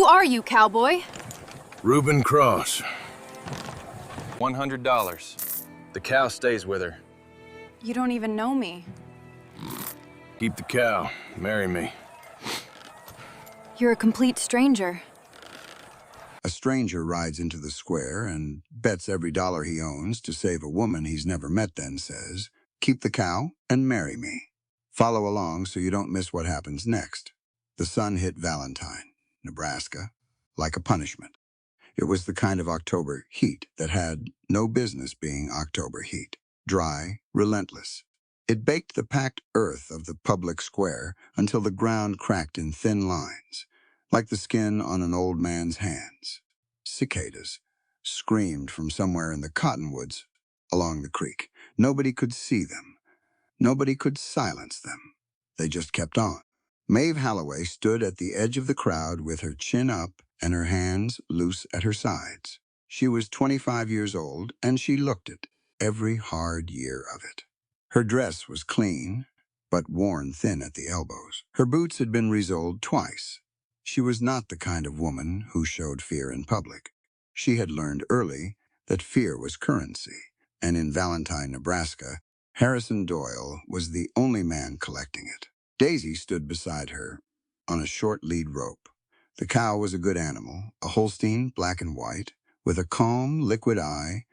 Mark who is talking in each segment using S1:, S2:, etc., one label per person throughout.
S1: Who are you, cowboy?
S2: Reuben Cross.
S3: $100.
S2: The cow stays with her.
S1: You don't even know me.
S2: Keep the cow. Marry me.
S1: You're a complete stranger.
S4: A stranger rides into the square and bets every dollar he owns to save a woman he's never met, then says, "Keep the cow and marry me." Follow along so you don't miss what happens next. The sun hit Valentine, Nebraska, like a punishment. It was the kind of October heat that had no business being October heat. Dry, relentless. It baked the packed earth of the public square until the ground cracked in thin lines, like the skin on an old man's hands. Cicadas screamed from somewhere in the cottonwoods along the creek. Nobody could see them. Nobody could silence them. They just kept on. Maeve Holloway stood at the edge of the crowd with her chin up and her hands loose at her sides. She was 25 years old, and she looked it, every hard year of it. Her dress was clean, but worn thin at the elbows. Her boots had been resoled twice. She was not the kind of woman who showed fear in public. She had learned early that fear was currency, and in Valentine, Nebraska, Harrison Doyle was the only man collecting it. Daisy stood beside her on a short lead rope. The cow was a good animal, a Holstein, black and white, with a calm, liquid eye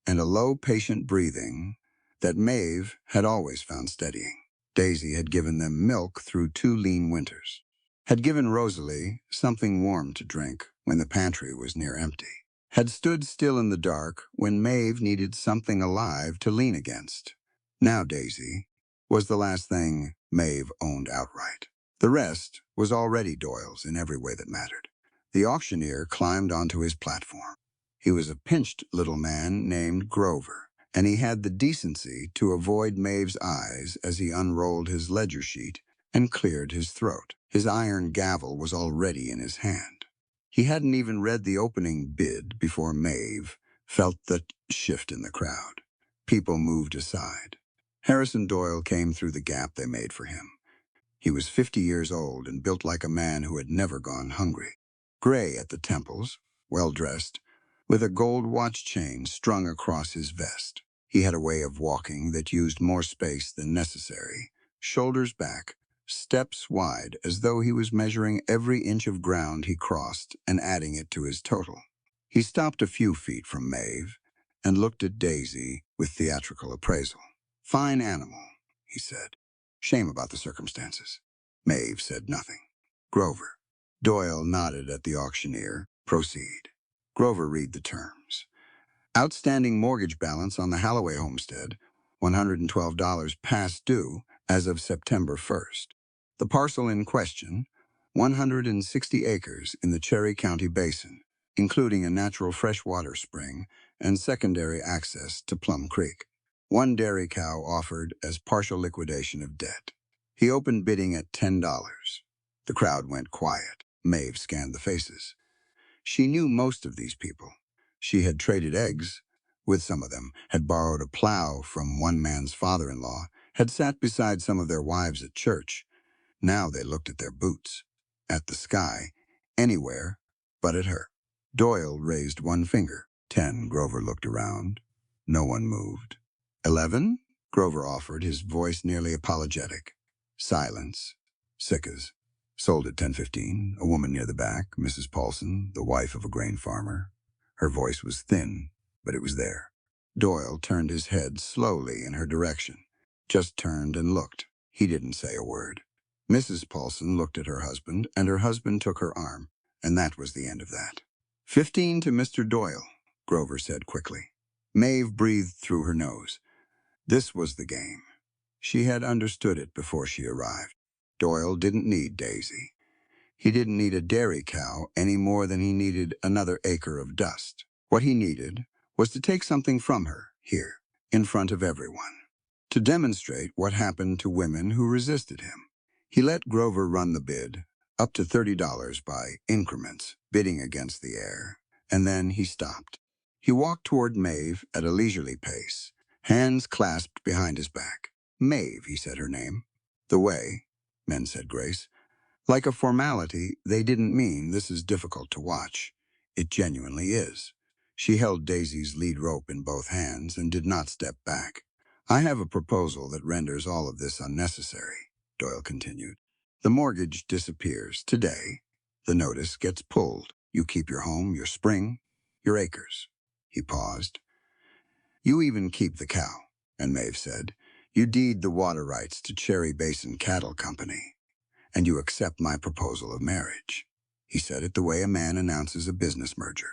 S4: and a low, patient breathing that Maeve had always found steadying. Daisy had given them milk through 2 lean winters, had given Rosalie something warm to drink when the pantry was near empty, had stood still in the dark when Maeve needed something alive to lean against. Now Daisy was the last thing Maeve owned outright. The rest was already Doyle's in every way that mattered. The auctioneer climbed onto his platform. He was a pinched little man named Grover, and he had the decency to avoid Maeve's eyes as he unrolled his ledger sheet and cleared his throat. His iron gavel was already in his hand. He hadn't even read the opening bid before Maeve felt the shift in the crowd. People moved aside. Harrison Doyle came through the gap they made for him. He was 50 years old and built like a man who had never gone hungry. Gray at the temples, well-dressed, with a gold watch chain strung across his vest. He had a way of walking that used more space than necessary, shoulders back, steps wide, as though he was measuring every inch of ground he crossed and adding it to his total. He stopped a few feet from Maeve and looked at Daisy with theatrical appraisal. "Fine animal," he said. "Shame about the circumstances." Maeve said nothing. "Grover." Doyle nodded at the auctioneer. "Proceed." Grover read the terms. Outstanding mortgage balance on the Holloway homestead, $112 past due as of September 1st. The parcel in question, 160 acres in the Cherry County Basin, including a natural freshwater spring and secondary access to Plum Creek. 1 dairy cow offered as partial liquidation of debt. He opened bidding at $10. The crowd went quiet. Maeve scanned the faces. She knew most of these people. She had traded eggs with some of them, had borrowed a plow from one man's father-in-law, had sat beside some of their wives at church. Now they looked at their boots, at the sky, anywhere but at her. Doyle raised one finger. 10, Grover looked around. No one moved. 11, Grover offered, his voice nearly apologetic. Silence. Sickas. Sold at 10:15, a woman near the back, Mrs. Paulson, the wife of a grain farmer. Her voice was thin, but it was there. Doyle turned his head slowly in her direction. Just turned and looked. He didn't say a word. Mrs. Paulson looked at her husband, and her husband took her arm, and that was the end of that. 15 to Mr. Doyle, Grover said quickly. Maeve breathed through her nose. This was the game. She had understood it before she arrived. Doyle didn't need Daisy. He didn't need a dairy cow any more than he needed another acre of dust. What he needed was to take something from her, here, in front of everyone, to demonstrate what happened to women who resisted him. He let Grover run the bid, up to $30 by increments, bidding against the air, and then he stopped. He walked toward Maeve at a leisurely pace, hands clasped behind his back. "Maeve," he said her name. "The way," men said grace. Like a formality, they didn't mean this is difficult to watch. It genuinely is. She held Daisy's lead rope in both hands and did not step back. I have a proposal that renders all of this unnecessary, Doyle continued. The mortgage disappears today. The notice gets pulled. You keep your home, your spring, your acres. He paused. You even keep the cow, and Maeve said. You deed the water rights to Cherry Basin Cattle Company, and you accept my proposal of marriage. He said it the way a man announces a business merger.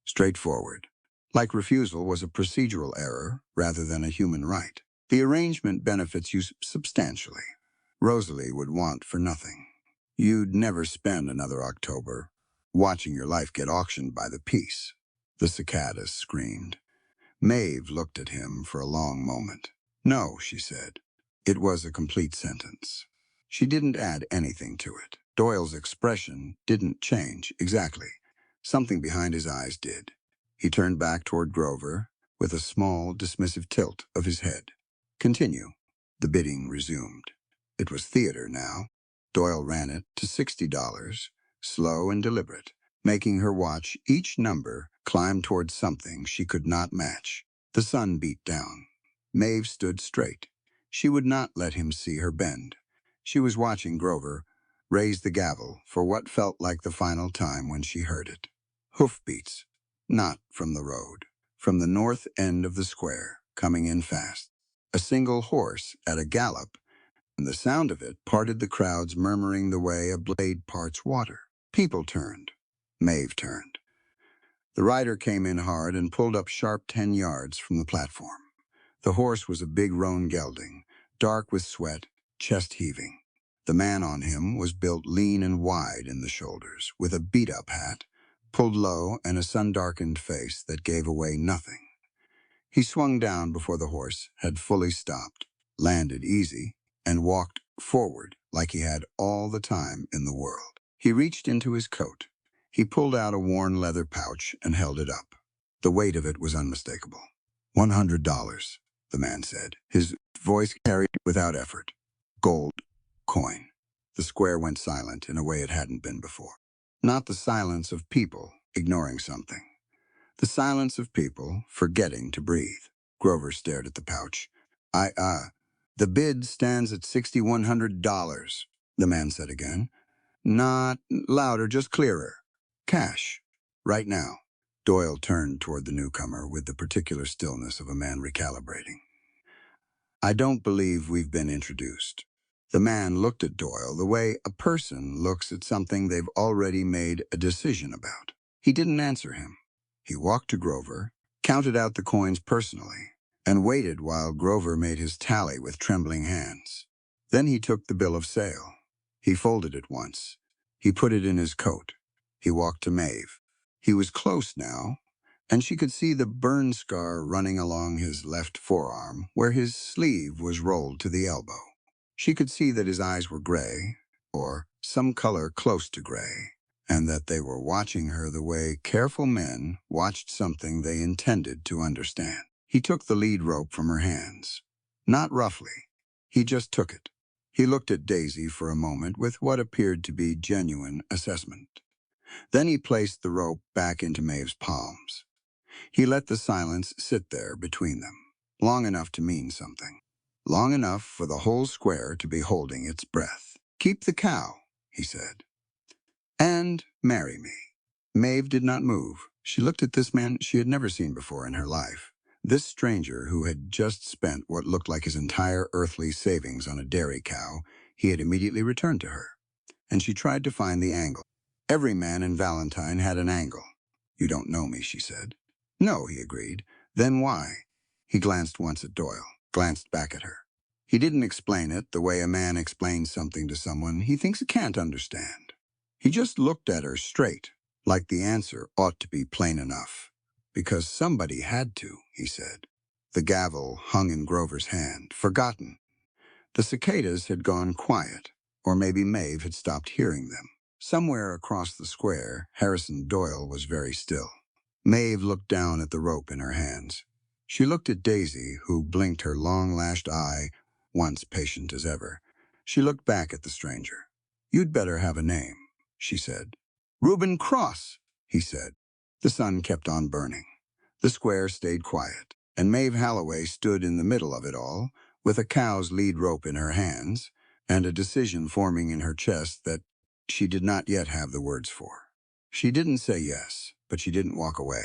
S4: Straightforward. Like refusal was a procedural error rather than a human right. The arrangement benefits you substantially. Rosalie would want for nothing. You'd never spend another October watching your life get auctioned by the piece. The cicadas screamed. Maeve looked at him for a long moment. No, she said. It was a complete sentence. She didn't add anything to it. Doyle's expression didn't change exactly. Something behind his eyes did. He turned back toward Grover with a small, dismissive tilt of his head. Continue. The bidding resumed. It was theater now. Doyle ran it to $60, slow and deliberate, making her watch each number climb toward something she could not match. The sun beat down. Maeve stood straight. She would not let him see her bend. She was watching Grover raise the gavel for what felt like the final time when she heard it. Hoofbeats, not from the road, from the north end of the square, coming in fast. A single horse at a gallop, and the sound of it parted the crowds murmuring the way a blade parts water. People turned. Maeve turned. The rider came in hard and pulled up sharp 10 yards from the platform. The horse was a big roan gelding, dark with sweat, chest heaving. The man on him was built lean and wide in the shoulders, with a beat-up hat, pulled low, and a sun-darkened face that gave away nothing. He swung down before the horse had fully stopped, landed easy, and walked forward like he had all the time in the world. He reached into his coat. He pulled out a worn leather pouch and held it up. The weight of it was unmistakable. $100, the man said. His voice carried without effort. Gold coin. The square went silent in a way it hadn't been before. Not the silence of people ignoring something. The silence of people forgetting to breathe. Grover stared at the pouch. The bid stands at $6,100, the man said again. Not louder, just clearer. Cash. Right now. Doyle turned toward the newcomer with the particular stillness of a man recalibrating. I don't believe we've been introduced. The man looked at Doyle the way a person looks at something they've already made a decision about. He didn't answer him. He walked to Grover, counted out the coins personally, and waited while Grover made his tally with trembling hands. Then he took the bill of sale. He folded it once. He put it in his coat. He walked to Maeve. He was close now, and she could see the burn scar running along his left forearm where his sleeve was rolled to the elbow. She could see that his eyes were gray, or some color close to gray, and that they were watching her the way careful men watched something they intended to understand. He took the lead rope from her hands. Not roughly. He just took it. He looked at Daisy for a moment with what appeared to be genuine assessment. Then he placed the rope back into Maeve's palms. He let the silence sit there between them, long enough to mean something. Long enough for the whole square to be holding its breath. Keep the cow, he said. And marry me. Maeve did not move. She looked at this man she had never seen before in her life. This stranger who had just spent what looked like his entire earthly savings on a dairy cow, he had immediately returned to her. And she tried to find the angle. Every man in Valentine had an angle. You don't know me, she said. No, he agreed. Then why? He glanced once at Doyle, glanced back at her. He didn't explain it the way a man explains something to someone he thinks he can't understand. He just looked at her straight, like the answer ought to be plain enough. Because somebody had to, he said. The gavel hung in Grover's hand, forgotten. The cicadas had gone quiet, or maybe Maeve had stopped hearing them. Somewhere across the square, Harrison Doyle was very still. Maeve looked down at the rope in her hands. She looked at Daisy, who blinked her long-lashed eye, once patient as ever. She looked back at the stranger. You'd better have a name, she said. Reuben Cross, he said. The sun kept on burning. The square stayed quiet, and Maeve Halloway stood in the middle of it all, with a cow's lead rope in her hands, and a decision forming in her chest that she did not yet have the words for. She didn't say yes, but she didn't walk away.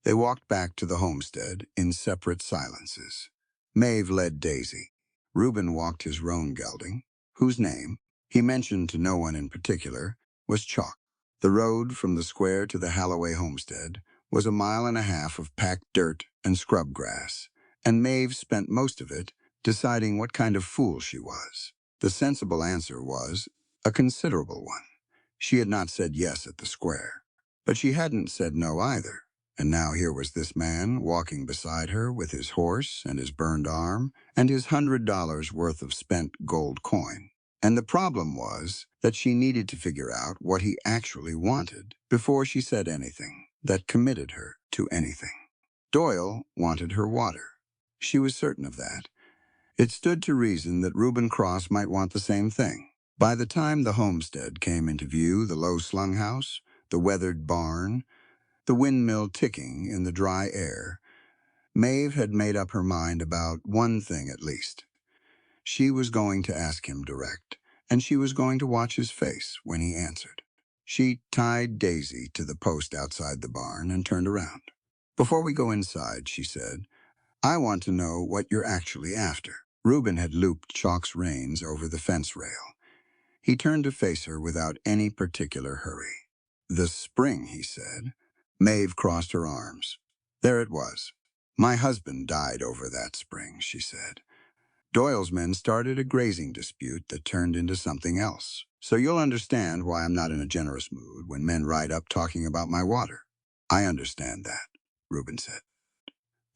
S4: They walked back to the homestead in separate silences. Maeve led Daisy. Reuben walked his roan gelding, whose name, he mentioned to no one in particular, was Chalk. The road from the square to the Halloway homestead was 1.5 miles of packed dirt and scrub grass, and Maeve spent most of it deciding what kind of fool she was. The sensible answer was a considerable one. She had not said yes at the square, but she hadn't said no either. And now here was this man walking beside her with his horse and his burned arm and his $100 worth of spent gold coin. And the problem was that she needed to figure out what he actually wanted before she said anything that committed her to anything. Doyle wanted her water. She was certain of that. It stood to reason that Reuben Cross might want the same thing. By the time the homestead came into view, the low-slung house, the weathered barn, the windmill ticking in the dry air, Maeve had made up her mind about one thing at least. She was going to ask him direct, and she was going to watch his face when he answered. She tied Daisy to the post outside the barn and turned around. Before we go inside, she said, I want to know what you're actually after. Reuben had looped Chalk's reins over the fence rail. He turned to face her without any particular hurry. The spring, he said. Maeve crossed her arms. There it was. My husband died over that spring, she said. Doyle's men started a grazing dispute that turned into something else. So you'll understand why I'm not in a generous mood when men ride up talking about my water. I understand that, Reuben said.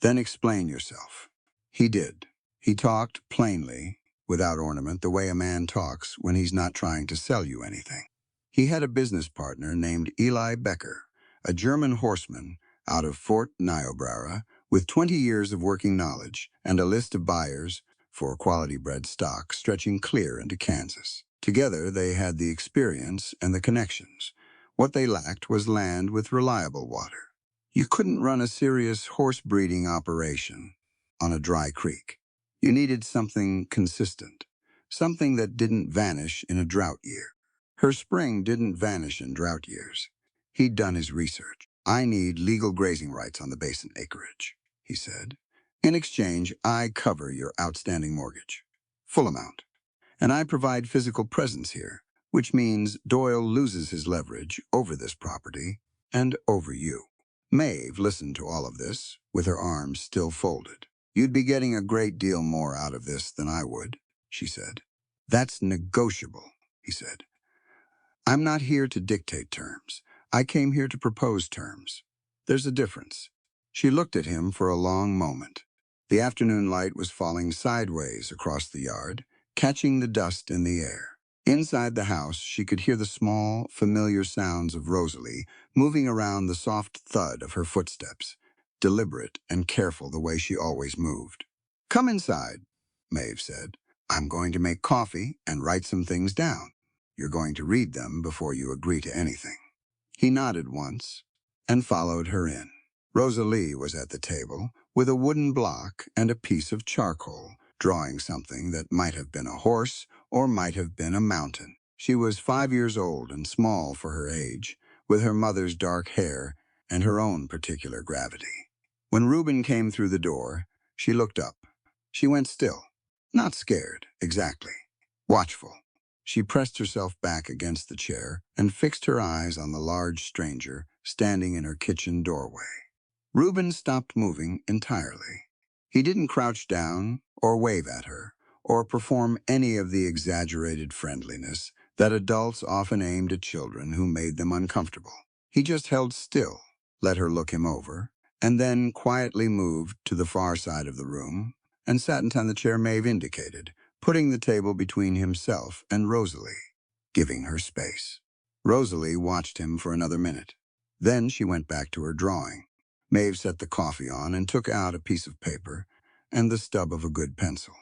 S4: Then explain yourself. He did. He talked plainly, without ornament, the way a man talks when he's not trying to sell you anything. He had a business partner named Eli Becker, a German horseman out of Fort Niobrara with 20 years of working knowledge and a list of buyers for quality-bred stock stretching clear into Kansas. Together, they had the experience and the connections. What they lacked was land with reliable water. You couldn't run a serious horse breeding operation on a dry creek. You needed something consistent, something that didn't vanish in a drought year. Her spring didn't vanish in drought years. He'd done his research. I need legal grazing rights on the basin acreage, he said. In exchange, I cover your outstanding mortgage. Full amount. And I provide physical presence here, which means Doyle loses his leverage over this property and over you. Maeve listened to all of this, with her arms still folded. You'd be getting a great deal more out of this than I would, she said. That's negotiable, he said. I'm not here to dictate terms. I came here to propose terms. There's a difference. She looked at him for a long moment. The afternoon light was falling sideways across the yard, catching the dust in the air. Inside the house, she could hear the small, familiar sounds of Rosalie moving around the soft thud of her footsteps, deliberate and careful the way she always moved. Come inside, Maeve said. I'm going to make coffee and write some things down. You're going to read them before you agree to anything. He nodded once and followed her in. Rosalie was at the table with a wooden block and a piece of charcoal, drawing something that might have been a horse or might have been a mountain. She was 5 years old and small for her age, with her mother's dark hair and her own particular gravity. When Reuben came through the door, she looked up. She went still, not scared, exactly, watchful. She pressed herself back against the chair and fixed her eyes on the large stranger standing in her kitchen doorway. Reuben stopped moving entirely. He didn't crouch down or wave at her or perform any of the exaggerated friendliness that adults often aimed at children who made them uncomfortable. He just held still, let her look him over, and then quietly moved to the far side of the room and sat on the chair Maeve indicated, putting the table between himself and Rosalie, giving her space. Rosalie watched him for another minute. Then she went back to her drawing. Maeve set the coffee on and took out a piece of paper and the stub of a good pencil.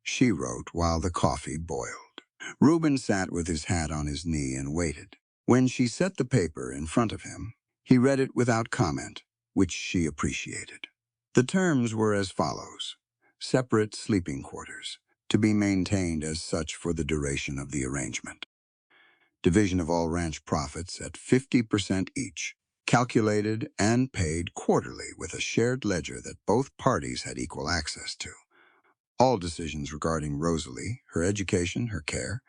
S4: She wrote while the coffee boiled. Reuben sat with his hat on his knee and waited. When she set the paper in front of him, he read it without comment, which she appreciated. The terms were as follows: separate sleeping quarters, to be maintained as such for the duration of the arrangement. Division of all ranch profits at 50% each, calculated and paid quarterly with a shared ledger that both parties had equal access to. All decisions regarding Rosalie, her education, her care,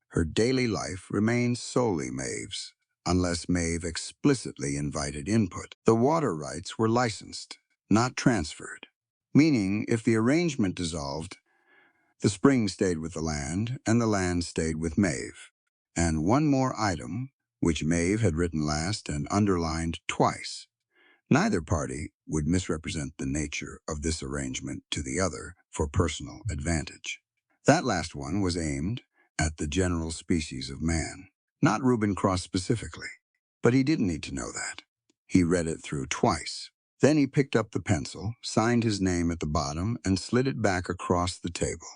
S4: her daily life remained solely Maeve's, unless Maeve explicitly invited input. The water rights were licensed, not transferred, meaning if the arrangement dissolved, the spring stayed with the land and the land stayed with Maeve. And one more item, which Maeve had written last and underlined twice. Neither party would misrepresent the nature of this arrangement to the other for personal advantage. That last one was aimed at the general species of man, not Reuben Cross specifically. But he didn't need to know that. He read it through twice. Then he picked up the pencil, signed his name at the bottom, and slid it back across the table.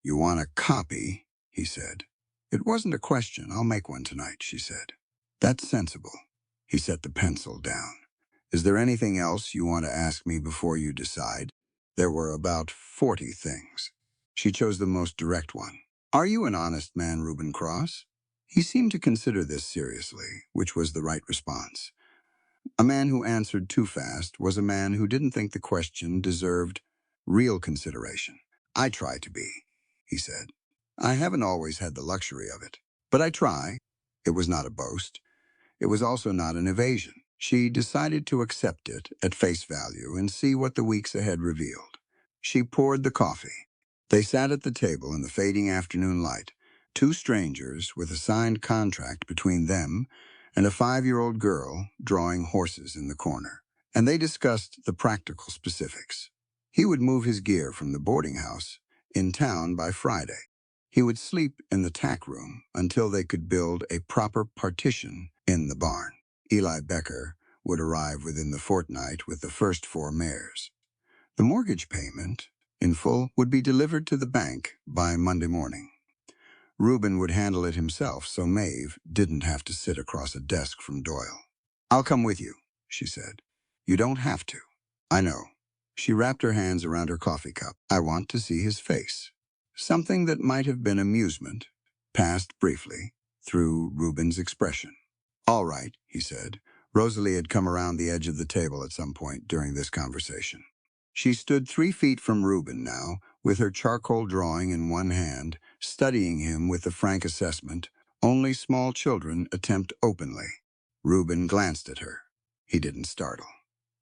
S4: "You want a copy?" he said. "It wasn't a question. I'll make one tonight," she said. "That's sensible." He set the pencil down. "Is there anything else you want to ask me before you decide?" There were about 40 things. She chose the most direct one. "Are you an honest man, Reuben Cross?" He seemed to consider this seriously, which was the right response. A man who answered too fast was a man who didn't think the question deserved real consideration. "I try to be," he said. "I haven't always had the luxury of it, but I try." It was not a boast. It was also not an evasion. She decided to accept it at face value and see what the weeks ahead revealed. She poured the coffee. They sat at the table in the fading afternoon light, two strangers with a signed contract between them and a 5-year-old girl drawing horses in the corner. And they discussed the practical specifics. He would move his gear from the boarding house in town by Friday. He would sleep in the tack room until they could build a proper partition in the barn. Eli Becker would arrive within the fortnight with the first 4 mares. The mortgage payment, in full, would be delivered to the bank by Monday morning. Reuben would handle it himself, so Maeve didn't have to sit across a desk from Doyle. "I'll come with you," she said. "You don't have to." "I know." She wrapped her hands around her coffee cup. "I want to see his face." Something that might have been amusement passed briefly through Reuben's expression. "All right," he said. Rosalie had come around the edge of the table at some point during this conversation. She stood 3 feet from Reuben now, with her charcoal drawing in one hand, studying him with the frank assessment only small children attempt openly. Reuben glanced at her. He didn't startle.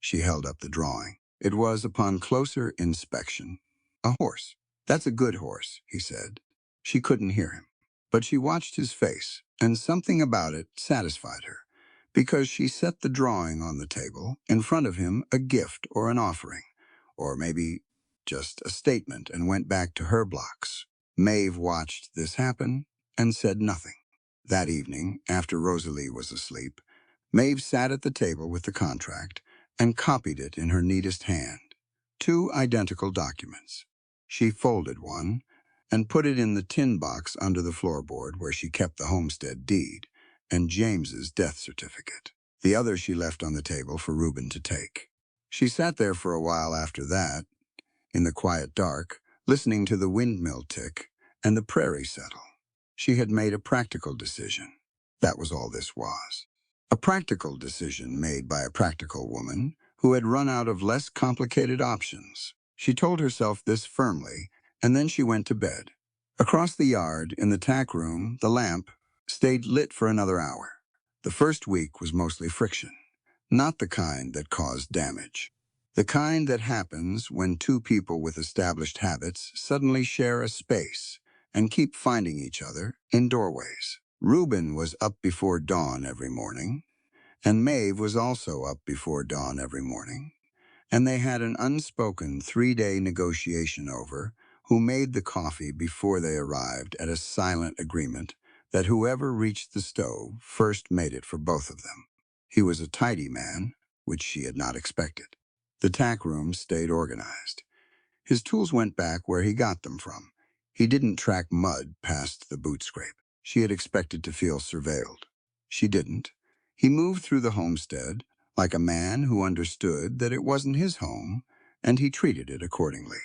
S4: She held up the drawing. It was, upon closer inspection, a horse. "That's a good horse," he said. She couldn't hear him, but she watched his face, and something about it satisfied her, because she set the drawing on the table, in front of him a gift or an offering, or maybe just a statement, and went back to her blocks. Maeve watched this happen and said nothing. That evening, after Rosalie was asleep, Maeve sat at the table with the contract and copied it in her neatest hand. 2 identical documents. She folded one and put it in the tin box under the floorboard where she kept the homestead deed and James's death certificate. The other she left on the table for Reuben to take. She sat there for a while after that, in the quiet dark, listening to the windmill tick and the prairie settle. She had made a practical decision. That was all this was. A practical decision made by a practical woman who had run out of less complicated options. She told herself this firmly, and then she went to bed. Across the yard, in the tack room, the lamp stayed lit for another hour. The first week was mostly friction, not the kind that caused damage. The kind that happens when 2 people with established habits suddenly share a space and keep finding each other in doorways. Reuben was up before dawn every morning, and Maeve was also up before dawn every morning, and they had an unspoken 3-day negotiation over who made the coffee before they arrived at a silent agreement that whoever reached the stove first made it for both of them. He was a tidy man, which she had not expected. The tack room stayed organized. His tools went back where he got them from. He didn't track mud past the boot scrape. She had expected to feel surveilled. She didn't. He moved through the homestead like a man who understood that it wasn't his home, and he treated it accordingly.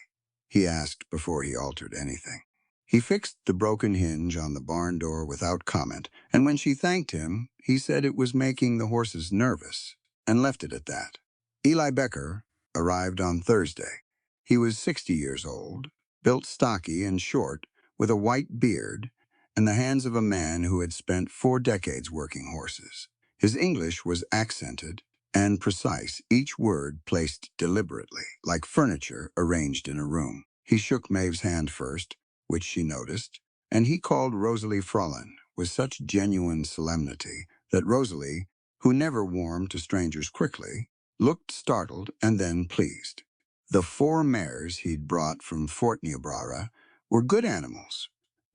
S4: He asked before he altered anything. He fixed the broken hinge on the barn door without comment, and when she thanked him, he said it was making the horses nervous, and left it at that. Eli Becker arrived on Thursday. He was 60 years old, built stocky and short, with a white beard, and the hands of a man who had spent 4 decades working horses. His English was accented and precise, each word placed deliberately, like furniture arranged in a room. He shook Maeve's hand first, which she noticed, and he called Rosalie Frolin with such genuine solemnity that Rosalie, who never warmed to strangers quickly, looked startled and then pleased. The 4 mares he'd brought from Fort Niobrara were good animals.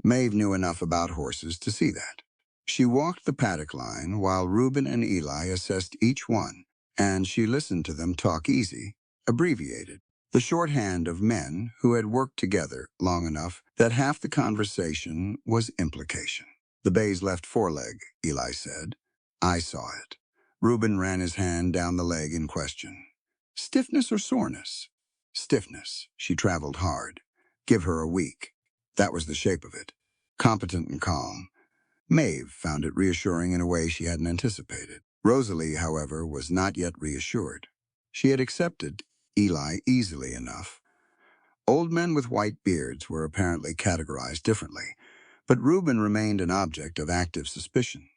S4: Maeve knew enough about horses to see that. She walked the paddock line while Reuben and Eli assessed each one, and she listened to them talk easy, abbreviated, the shorthand of men who had worked together long enough that half the conversation was implication. The bay's left foreleg, Eli said. I saw it. Reuben ran his hand down the leg in question. Stiffness or soreness? Stiffness. She traveled hard. Give her a week. That was the shape of it. Competent and calm. Maeve found it reassuring in a way she hadn't anticipated. Rosalie, however, was not yet reassured. She had accepted Eli easily enough. Old men with white beards were apparently categorized differently, but Reuben remained an object of active suspicion.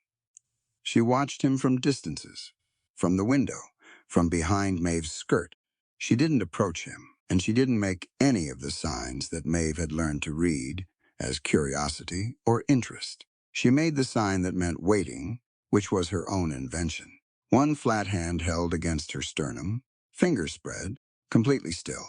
S4: She watched him from distances, from the window, from behind Maeve's skirt. She didn't approach him, and she didn't make any of the signs that Maeve had learned to read as curiosity or interest. She made the sign that meant waiting, which was her own invention. One flat hand held against her sternum, fingers spread, completely still.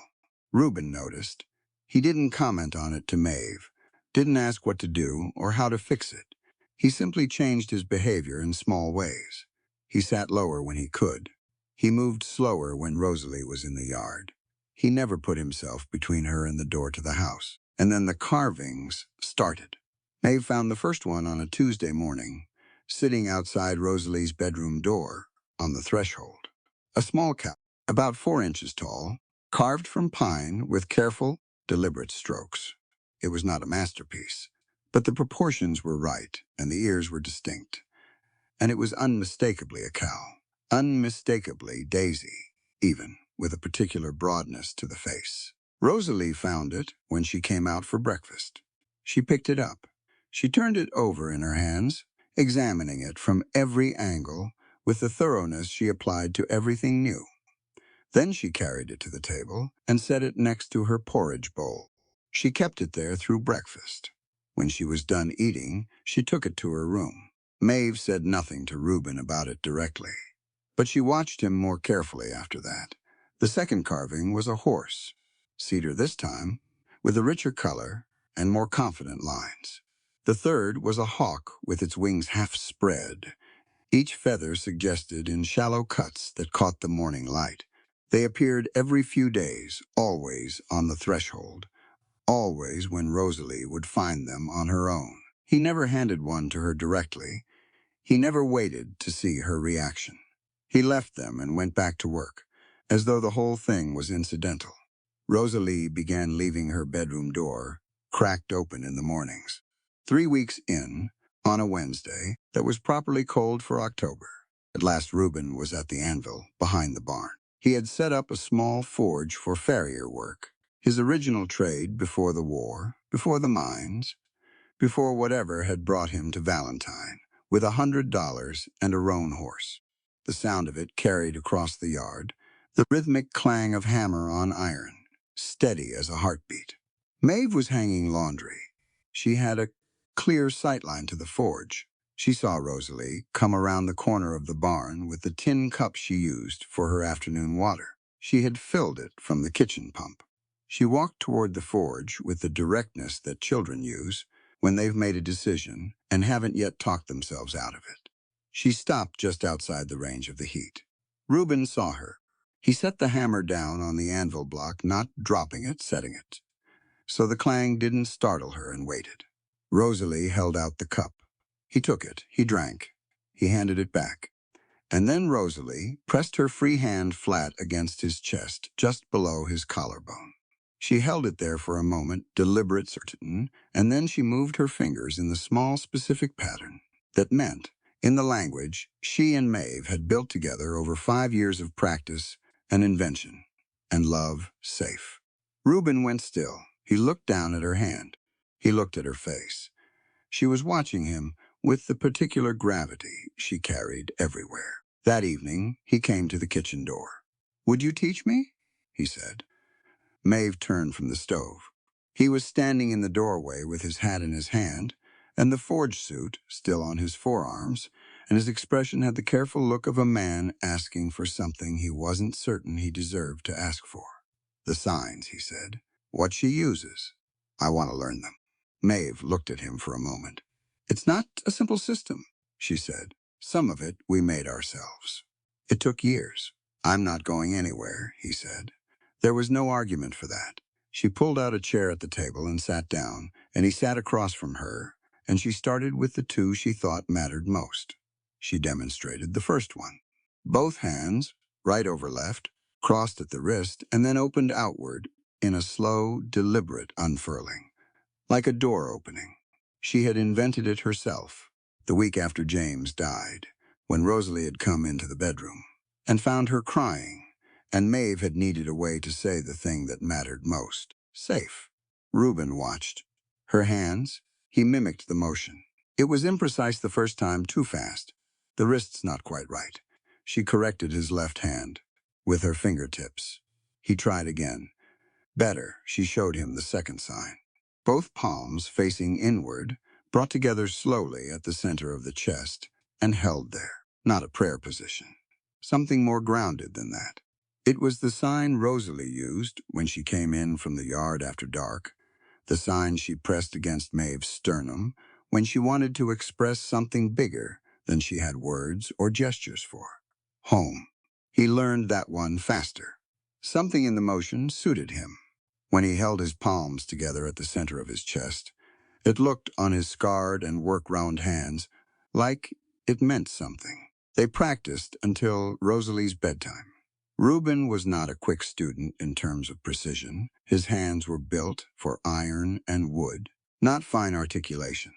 S4: Reuben noticed. He didn't comment on it to Maeve, didn't ask what to do or how to fix it. He simply changed his behavior in small ways. He sat lower when he could. He moved slower when Rosalie was in the yard. He never put himself between her and the door to the house. And then the carvings started. Maeve found the first one on a Tuesday morning, sitting outside Rosalie's bedroom door on the threshold. A small cow, about 4 inches tall, carved from pine with careful, deliberate strokes. It was not a masterpiece, but the proportions were right and the ears were distinct. And it was unmistakably a cow, unmistakably Daisy, even, with a particular broadness to the face. Rosalie found it when she came out for breakfast. She picked it up. She turned it over in her hands, examining it from every angle with the thoroughness she applied to everything new. Then she carried it to the table and set it next to her porridge bowl. She kept it there through breakfast. When she was done eating, she took it to her room. Maeve said nothing to Reuben about it directly, but she watched him more carefully after that. The second carving was a horse, cedar this time, with a richer color and more confident lines. The third was a hawk with its wings half spread, each feather suggested in shallow cuts that caught the morning light. They appeared every few days, always on the threshold, always when Rosalie would find them on her own. He never handed one to her directly. He never waited to see her reaction. He left them and went back to work, as though the whole thing was incidental. Rosalie began leaving her bedroom door, cracked open in the mornings. 3 weeks in, on a Wednesday that was properly cold for October. At last Reuben was at the anvil, behind the barn. He had set up a small forge for farrier work, his original trade before the war, before the mines, before whatever had brought him to Valentine, with $100 and a roan horse. The sound of it carried across the yard, the rhythmic clang of hammer on iron, steady as a heartbeat. Maeve was hanging laundry. She had a clear sightline to the forge. She saw Rosalie come around the corner of the barn with the tin cup she used for her afternoon water. She had filled it from the kitchen pump. She walked toward the forge with the directness that children use when they've made a decision and haven't yet talked themselves out of it. She stopped just outside the range of the heat. Reuben saw her. He set the hammer down on the anvil block, not dropping it, setting it. so the clang didn't startle her and waited. Rosalie held out the cup. He took it, he drank, he handed it back. And then Rosalie pressed her free hand flat against his chest, just below his collarbone. She held it there for a moment, deliberate, certain, and then she moved her fingers in the small, specific pattern that meant, in the language she and Maeve had built together over 5 years of practice and invention, and love safe. Reuben went still. He looked down at her hand. He looked at her face. She was watching him with the particular gravity she carried everywhere. That evening, he came to the kitchen door. "Would you teach me?" he said. Maeve turned from the stove. He was standing in the doorway with his hat in his hand and the forge suit still on his forearms, and his expression had the careful look of a man asking for something he wasn't certain he deserved to ask for. "The signs," he said. "What she uses. I want to learn them." Maeve looked at him for a moment. "It's not a simple system," she said. "Some of it we made ourselves. It took years." "I'm not going anywhere," he said. There was no argument for that. She pulled out a chair at the table and sat down, and he sat across from her, and she started with the two she thought mattered most. She demonstrated the first one. Both hands, right over left, crossed at the wrist, and then opened outward in a slow, deliberate unfurling, like a door opening. She had invented it herself, the week after James died, when Rosalie had come into the bedroom, and found her crying, and Maeve had needed a way to say the thing that mattered most. Safe. Reuben watched. Her hands, he mimicked the motion. It was imprecise the first time, too fast. The wrist's not quite right. She corrected his left hand with her fingertips. He tried again. Better, she showed him the second sign. Both palms facing inward, brought together slowly at the center of the chest, and held there. Not a prayer position. Something more grounded than that. It was the sign Rosalie used when she came in from the yard after dark, the sign she pressed against Maeve's sternum when she wanted to express something bigger than she had words or gestures for. Home. He learned that one faster. Something in the motion suited him. When he held his palms together at the center of his chest, it looked on his scarred and work-round hands like it meant something. They practiced until Rosalie's bedtime. Reuben was not a quick student in terms of precision. His hands were built for iron and wood, not fine articulation.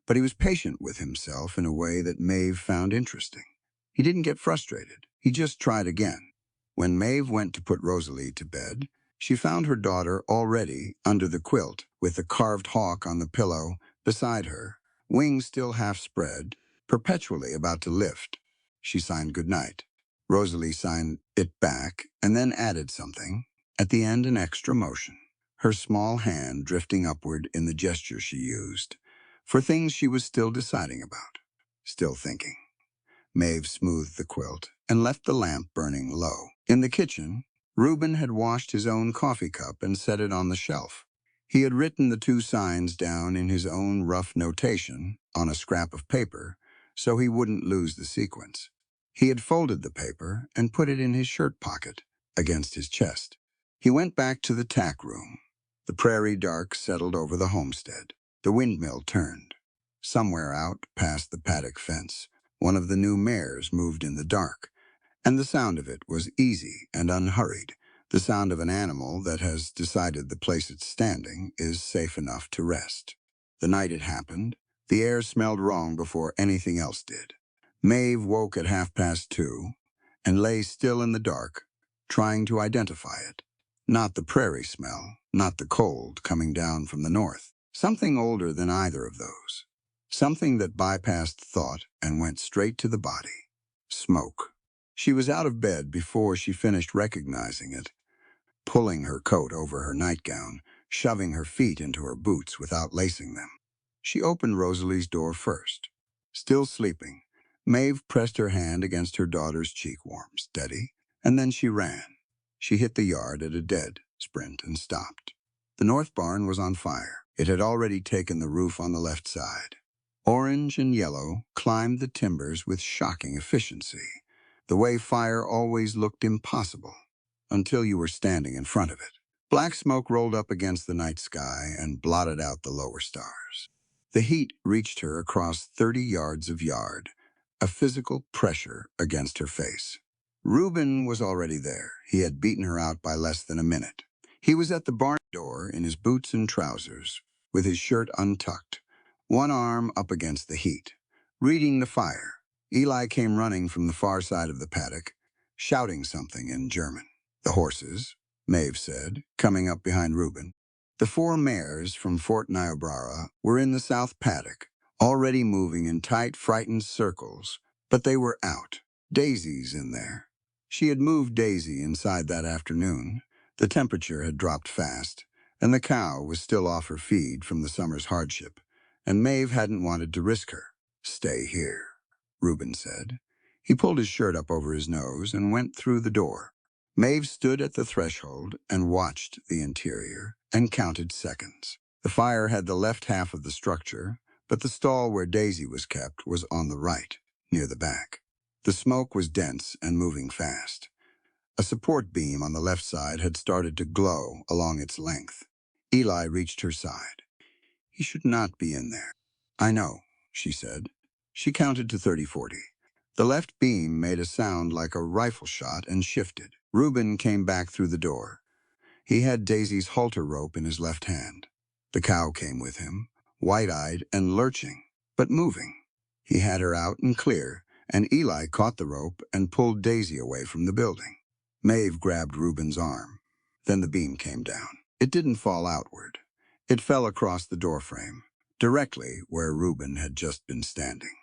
S4: But he was patient with himself in a way that Maeve found interesting. He didn't get frustrated. He just tried again. When Maeve went to put Rosalie to bed, she found her daughter already under the quilt with the carved hawk on the pillow beside her, wings still half spread, perpetually about to lift. She signed goodnight. Rosalie signed it back and then added something, at the end an extra motion, her small hand drifting upward in the gesture she used, for things she was still deciding about, still thinking. Maeve smoothed the quilt and left the lamp burning low. In the kitchen, Reuben had washed his own coffee cup and set it on the shelf. He had written the two signs down in his own rough notation on a scrap of paper so he wouldn't lose the sequence. He had folded the paper and put it in his shirt pocket against his chest. He went back to the tack room. The prairie dark settled over the homestead. The windmill turned. Somewhere out past the paddock fence, one of the new mares moved in the dark, and the sound of it was easy and unhurried, the sound of an animal that has decided the place it's standing is safe enough to rest. The night it happened, the air smelled wrong before anything else did. Maeve woke at 2:30 and lay still in the dark, trying to identify it. Not the prairie smell, not the cold coming down from the north. Something older than either of those. Something that bypassed thought and went straight to the body. Smoke. She was out of bed before she finished recognizing it, pulling her coat over her nightgown, shoving her feet into her boots without lacing them. She opened Rosalie's door first. Still sleeping, Maeve pressed her hand against her daughter's cheek warm, steady, and then she ran. She hit the yard at a dead sprint and stopped. The north barn was on fire. It had already taken the roof on the left side. Orange and yellow climbed the timbers with shocking efficiency, the way fire always looked impossible, until you were standing in front of it. Black smoke rolled up against the night sky and blotted out the lower stars. The heat reached her across 30 yards of yard, a physical pressure against her face. Reuben was already there. He had beaten her out by less than a minute. He was at the barn door in his boots and trousers, with his shirt untucked, one arm up against the heat, reading the fire. Eli came running from the far side of the paddock, shouting something in German. The horses, Maeve said, coming up behind Reuben. The 4 mares from Fort Niobrara were in the south paddock, already moving in tight, frightened circles, but they were out. Daisy's in there. She had moved Daisy inside that afternoon. The temperature had dropped fast, and the cow was still off her feed from the summer's hardship, and Maeve hadn't wanted to risk her. "Stay here," Reuben said. He pulled his shirt up over his nose and went through the door. Maeve stood at the threshold and watched the interior and counted seconds. The fire had the left half of the structure, but the stall where Daisy was kept was on the right, near the back. The smoke was dense and moving fast. A support beam on the left side had started to glow along its length. Eli reached her side. "He should not be in there." "I know," she said. She counted to 30-40. The left beam made a sound like a rifle shot and shifted. Reuben came back through the door. He had Daisy's halter rope in his left hand. The cow came with him, white-eyed and lurching, but moving. He had her out and clear, and Eli caught the rope and pulled Daisy away from the building. Maeve grabbed Reuben's arm. Then the beam came down. It didn't fall outward. It fell across the doorframe, directly where Reuben had just been standing,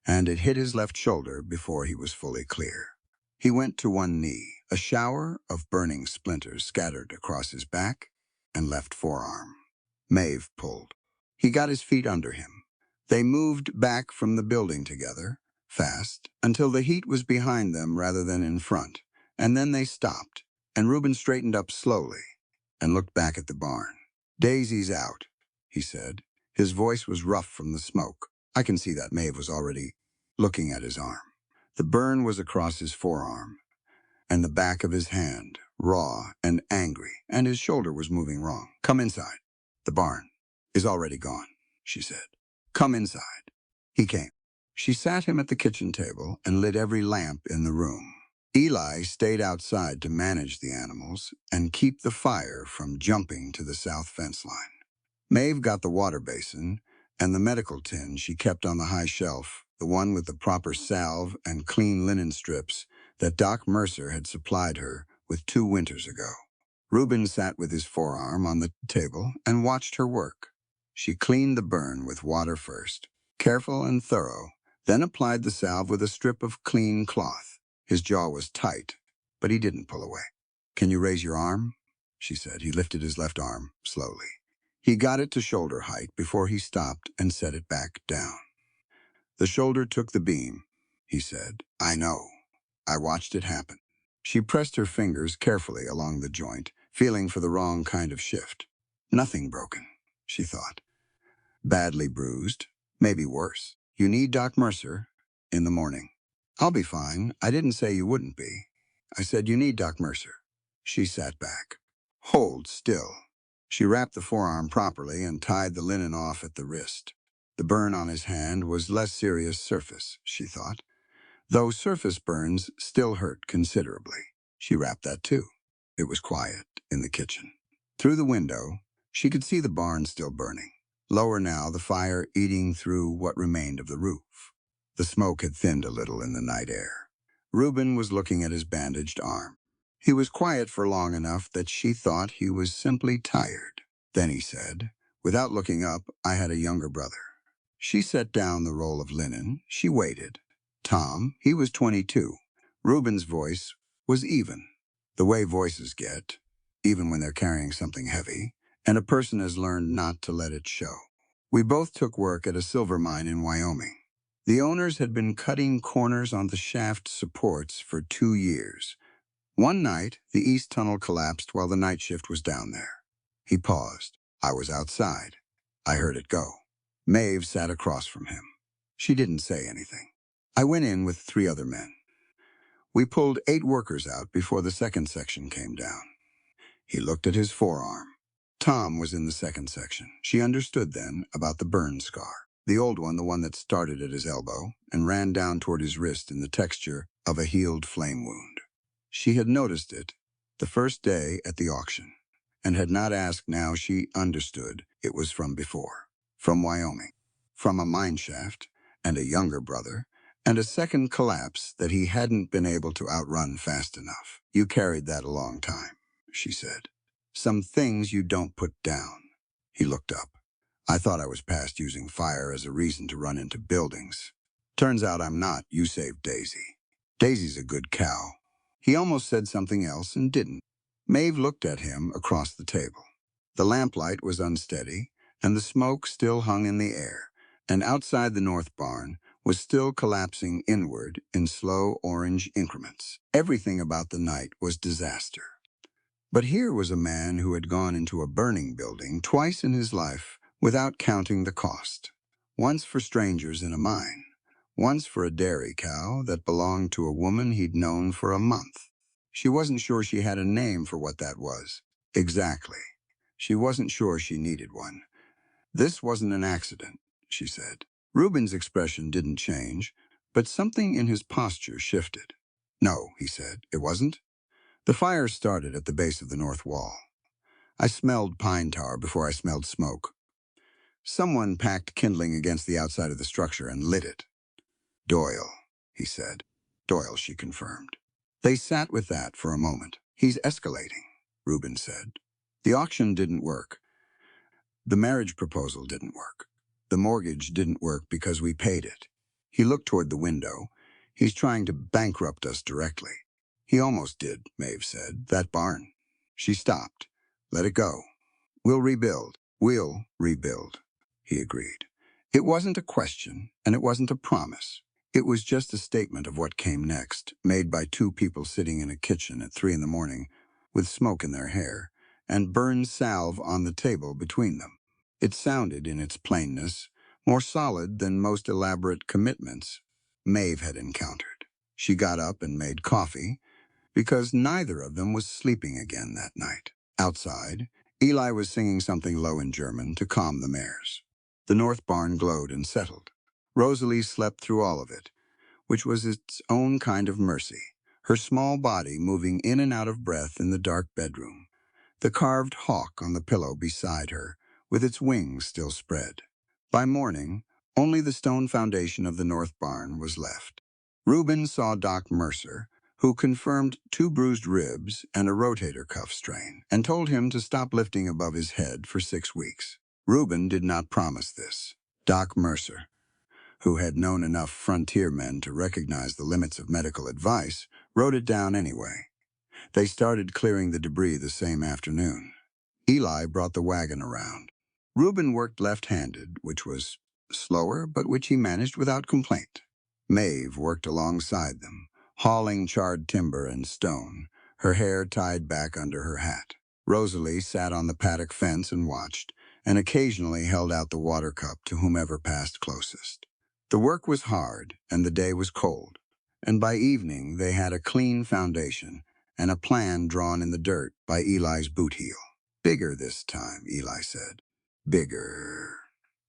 S4: and it hit his left shoulder before he was fully clear. He went to one knee. A shower of burning splinters scattered across his back and left forearm. Maeve pulled. He got his feet under him. They moved back from the building together, fast, until the heat was behind them rather than in front, and then they stopped, and Reuben straightened up slowly and looked back at the barn. "Daisy's out," he said. His voice was rough from the smoke. I can see that. Maeve was already looking at his arm. The burn was across his forearm, and the back of his hand, raw and angry, and his shoulder was moving wrong. "Come inside. The barn is already gone," she said. "Come inside." He came. She sat him at the kitchen table and lit every lamp in the room. Eli stayed outside to manage the animals and keep the fire from jumping to the south fence line. Maeve got the water basin and the medical tin she kept on the high shelf, the one with the proper salve and clean linen strips that Doc Mercer had supplied her with 2 winters ago. Reuben sat with his forearm on the table and watched her work. She cleaned the burn with water first, careful and thorough, then applied the salve with a strip of clean cloth. His jaw was tight, but he didn't pull away. "Can you raise your arm?" she said. He lifted his left arm slowly. He got it to shoulder height before he stopped and set it back down. "The shoulder took the beam," he said. "I know. I watched it happen." She pressed her fingers carefully along the joint, feeling for the wrong kind of shift. Nothing broken, she thought. Badly bruised, maybe worse. "You need Doc Mercer in the morning." "I'll be fine. I didn't say you wouldn't be. I said you need Doc Mercer." She sat back. "Hold still." She wrapped the forearm properly and tied the linen off at the wrist. The burn on his hand was less serious surface, she thought, though surface burns still hurt considerably. She wrapped that too. It was quiet in the kitchen. Through the window, she could see the barn still burning. Lower now, the fire eating through what remained of the roof. The smoke had thinned a little in the night air. Reuben was looking at his bandaged arm. He was quiet for long enough that she thought he was simply tired. Then he said, without looking up, "I had a younger brother." She set down the roll of linen. She waited. Tom, he was 22. Reuben's voice was even, the way voices get, even when they're carrying something heavy, and a person has learned not to let it show. "We both took work at a silver mine in Wyoming. The owners had been cutting corners on the shaft supports for 2 years. One night, the east tunnel collapsed while the night shift was down there." He paused. "I was outside. I heard it go." Maeve sat across from him. She didn't say anything. "I went in with 3 other men. We pulled 8 workers out before the second section came down. He looked at his forearm. Tom was in the second section. She understood then about the burn scar. The old one, the one that started at his elbow and ran down toward his wrist in the texture of a healed flame wound. She had noticed it the first day at the auction and had not asked. Now she understood it was from before. From Wyoming. From a mine shaft and a younger brother and a second collapse that he hadn't been able to outrun fast enough. You carried that a long time, she said. Some things you don't put down. He looked up. I thought I was past using fire as a reason to run into buildings. Turns out I'm not. You saved Daisy. Daisy's a good cow. He almost said something else and didn't. Maeve looked at him across the table. The lamplight was unsteady, and the smoke still hung in the air, and outside the north barn was still collapsing inward in slow orange increments. Everything about the night was disaster. But here was a man who had gone into a burning building twice in his life without counting the cost. Once for strangers in a mine, once for a dairy cow that belonged to a woman he'd known for a month. She wasn't sure she had a name for what that was. Exactly. She wasn't sure she needed one. This wasn't an accident, she said. Reuben's expression didn't change, but something in his posture shifted. No, he said, it wasn't. The fire started at the base of the north wall. I smelled pine tar before I smelled smoke. Someone packed kindling against the outside of the structure and lit it. Doyle, he said. Doyle, she confirmed. They sat with that for a moment. He's escalating, Reuben said. The auction didn't work. The marriage proposal didn't work. The mortgage didn't work because we paid it. He looked toward the window. He's trying to bankrupt us directly. He almost did, Maeve said. That barn. She stopped. Let it go. We'll rebuild. We'll rebuild, he agreed. It wasn't a question, and it wasn't a promise. It was just a statement of what came next, made by two people sitting in a kitchen at 3 a.m, with smoke in their hair, and burned salve on the table between them. It sounded, in its plainness, more solid than most elaborate commitments Maeve had encountered. She got up and made coffee, because neither of them was sleeping again that night. Outside, Eli was singing something low in German to calm the mares. The north barn glowed and settled. Rosalie slept through all of it, which was its own kind of mercy, her small body moving in and out of breath in the dark bedroom, the carved hawk on the pillow beside her, with its wings still spread. By morning, only the stone foundation of the north barn was left. Reuben saw Doc Mercer, who confirmed 2 bruised ribs and a rotator cuff strain, and told him to stop lifting above his head for 6 weeks. Reuben did not promise this. Doc Mercer, who had known enough frontier men to recognize the limits of medical advice, wrote it down anyway. They started clearing the debris the same afternoon. Eli brought the wagon around. Reuben worked left-handed, which was slower, but which he managed without complaint. Maeve worked alongside them, hauling charred timber and stone, her hair tied back under her hat. Rosalie sat on the paddock fence and watched, and occasionally held out the water cup to whomever passed closest. The work was hard, and the day was cold, and by evening they had a clean foundation and a plan drawn in the dirt by Eli's boot heel. Bigger this time, Eli said. Bigger,